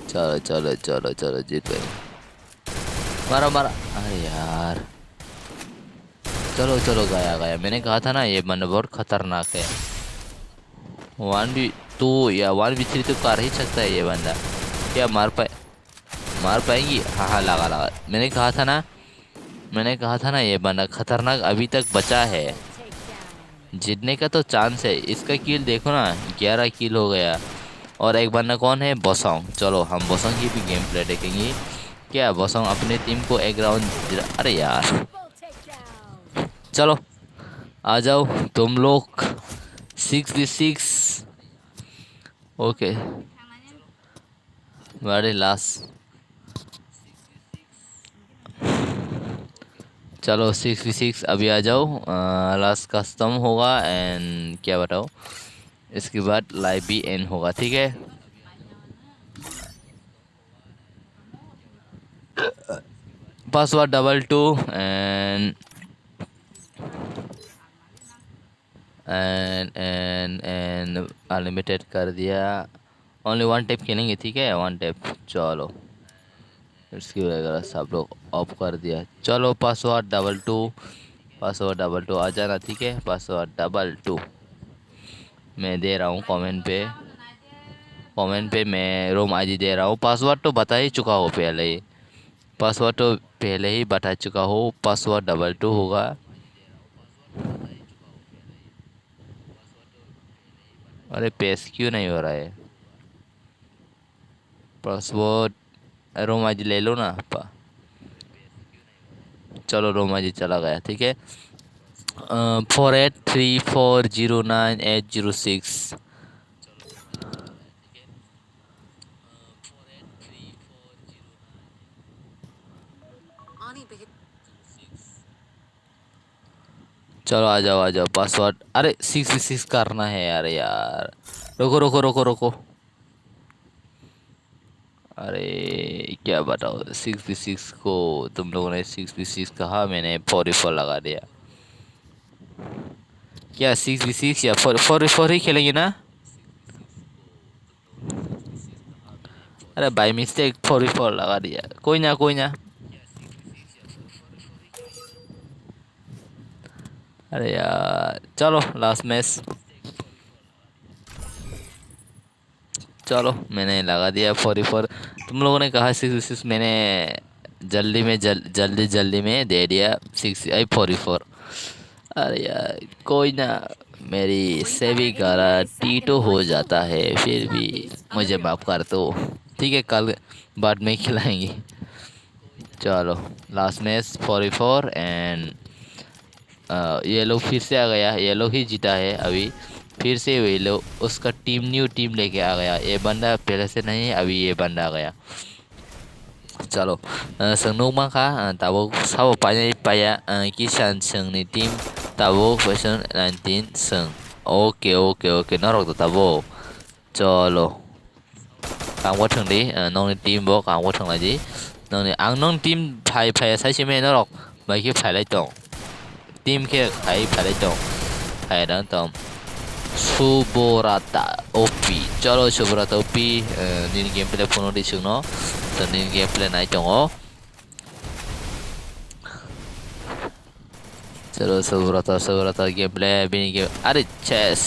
चलो चलो चलो चलो जीत गए। मारा मारा अरे यार चलो चलो गया। मैंने कहा था ना ये बंदा बहुत खतरनाक है। 1v2 या 1v3 तो कर ही सकता है ये बंदा। क्या मार पाएंगी। हाँ लगा। मैंने कहा था ना ये बंदा खतरनाक अभी तक बचा है। जीतने का तो चांस है। इसका किल देखो ना 11 किल हो गया। और एक बंदा कौन है बसाऊं। चलो हम बसाऊं की भी गेम प्ले देखेंगे। क्या बसाऊं अपने टीम को एक राउंड। अरे यार चलो आ जाओ तुम लोग 6v6 ओके बड़े लास्ट। चलो 6v6 अभी आ जाओ। लास्ट कस्टम होगा एंड क्या बताओ इसके बाद लाइव भी एंड होगा ठीक है। पासवर्ड 2 एंड अनलिमिटेड कर दिया। ओनली 1 टैप खेलेंगे ठीक है 1 टैप। चलो इसकी वगैरह सब लोग ऑफ कर दिया। चलो पासवर्ड 2 आ जाना ठीक है। पासवर्ड 2 मैं दे रहा हूँ कमेंट पे मैं रोम आईडी दे रहा हूँ। पासवर्ड तो बता ही चुका हो पहले ही। पासवर्ड तो पहले ही बता चुका हो। पासवर्ड 2 होगा। अरे पेस क्यों नहीं हो रहा है। पासवर्ड रोम आईडी ले लो ना। चलो रोम आईडी चला गया ठीक है। 483409 806 चलो आ जाओ पासवर्ड। अरे 6v6 करना है यार रोको। अरे क्या बताओ 6v6 को तुम लोगों ने 6v6 कहा मैंने 44 लगा दिया। क्या 6v6 या 44 ही खेलेंगे ना। अरे बाई मिस्टेक 44 लगा दिया। कोई ना अरे यार चलो लास्ट मैच। चलो मैंने लगा दिया 44। तुम लोगों ने कहा 6v6 मैंने जल्दी में दे दिया 44। अरे यार कोई ना मेरी से भी गारंटी तो हो जाता है फिर भी मुझे माफ़ कर दो ठीक है। कल बाद में खिलाएंगे। चलो लास्ट मैच 44 एंड ये लोग फिर से आ गया। ये लोग ही जीता है अभी। फिर से वही लोग उसका न्यू टीम लेके आ गया। ये बंदा पहले से नहीं है अभी ये बंदा आ गया। चलो संग का ताबो साबो पाया किसान संगनी टीम ताबो क्वेश्चन 19 संग ओके नरक तो ताबो। चलो 강워 탕디 너네 팀보 강워 탕라지 너네 앙농 팀 파이 사시메 너럭 마이키 파이라이똥 팀 케 파이 파이라이똥 파이라이똥 수보라타 오피 चलो सुब्रत ओपी नीन गेम प्ले फोनो दी सुनो तो नीन गेम प्ले नाइ चंगो चलो सुब्रत गेम प्ले बिन गेम अरे चेस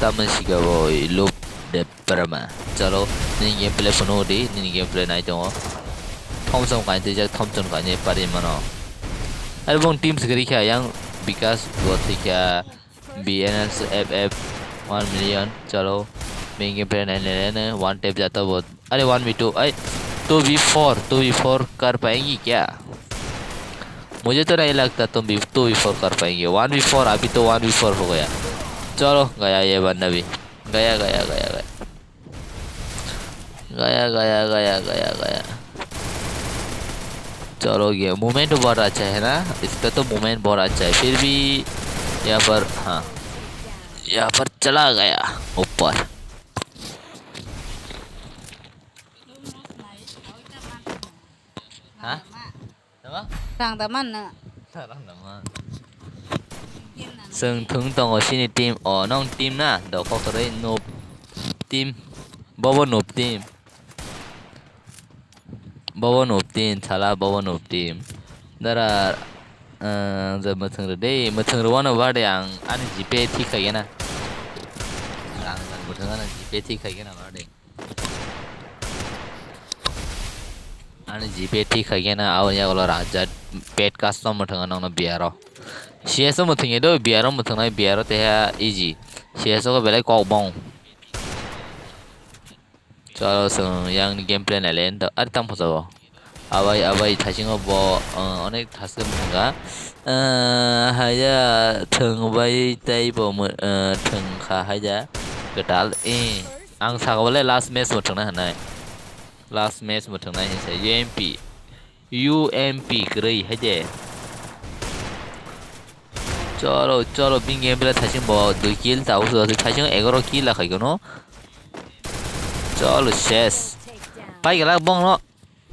तमसिका बोय लुप de perma चलो नीन गेम प्ले फोनो दी नीन गेम प्ले नाइ चंगो थॉमसन काइन ते थॉमसन काइन पारि मनो अरे बों टीम सगरी क्या yang बिकास गोथिका BNS FF 1 million चलो महंगे पे नहीं 1 टेप जाता बहुत अरे 1v2 अरे 2v4 कर पाएंगी क्या मुझे तो नहीं लगता तुम 2v4 कर पाएंगे 1v4 अभी तो 1v4 हो गया चलो गया ये बंदा भी गया चलो ये मूवमेंट बहुत अच्छा है ना इसका तो मूवमेंट बहुत अच्छा है फिर भी यहाँ पर हाँ यहाँ पर चला गया ऊपर हाँ Rang taman na. sừng thung tông ở xin team ở nông team na đâu có cái nộp team bao nộp team chala bao nộp team dara giờ mà thường rồi nó vào đây ăn GP thì cái na ăn một thường ăn GP thì cái na vào đây ăn GP thì cái na áo nhà gọi là raja pet custom một thường ăn nó biaro CS một thường đó biaro một thường này biaro thế easy CS có vẻ có bông cho sừng yang gameplay này lên đó ăn tam phút rồi 아바이 다시 뭐 어넥 다스 뭔가 하자 thường tay bộ thường khá haja cái đó ăn sao có lẽ last match một thường này last match một thường này sẽ UMP 그래 하자 चलो 빙 게임플레이 다시 뭐 느낄 다 없어 다시 에거로 킬라 가이거노 चलो शेस पा이가라 뻥노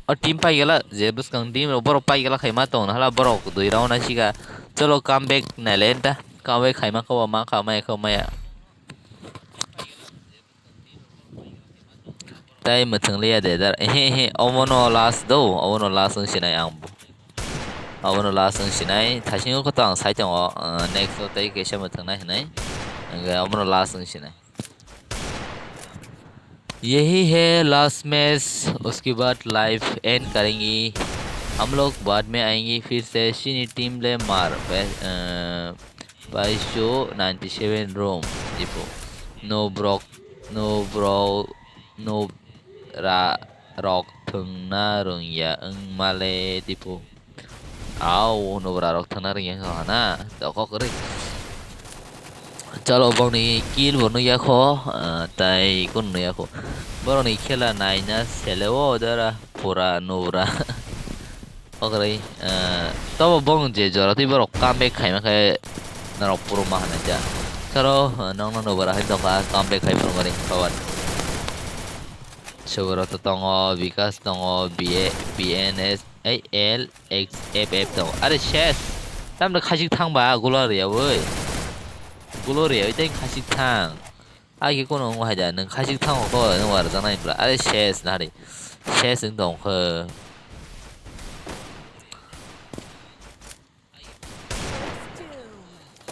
team पाई गला जेबस Kang team बरो पाई गला खैमा तो हला बरो दुई राउंड आसिगा चलो कम बैक नलेंटा कम बैक खैमा को मा खामा खमाया ताई मथंग लिया दे दर हे ओमनो लास्ट दो ओमनो लास्ट सिनाय आंबो ओमनो लास्ट सिनाय थासिंगो को तो साइड नेक्स्ट ताई केसे मथंग नाय हनाय ओमनो लास्ट सिनाय यही है लास्ट मैच उसके बाद लाइव एंड करेंगे हम लोग बाद में आएंगे फिर से सीनी टीम ले मार शो 97 रोम डिपो नो रॉक थंगना रंगया माले डिपो आओ नो रॉक थंगना रंगया ना तो को करे चलो बनी किल बनो याखो ताई कुन याखो बरनी खेला नाइना सेलेवो दरा पूरा नोरा ओकरे तब बंग जे जरती बरो कामबेक खाइमा खाय नरो पुरो माहना जा चलो नंग नोबरा है दफा कामबेक खाइ पर गरे पवन सगरो तो तंगो विकास तंगो BNS AL XFF तंगो अरे शेस तमने खासिक थांबा गुलारिया बै 글로리아 이때 가식탕 아기 거는 하자 는 가식탕 거 너와 자나이블라 아래 셰스 나리 셰스 동그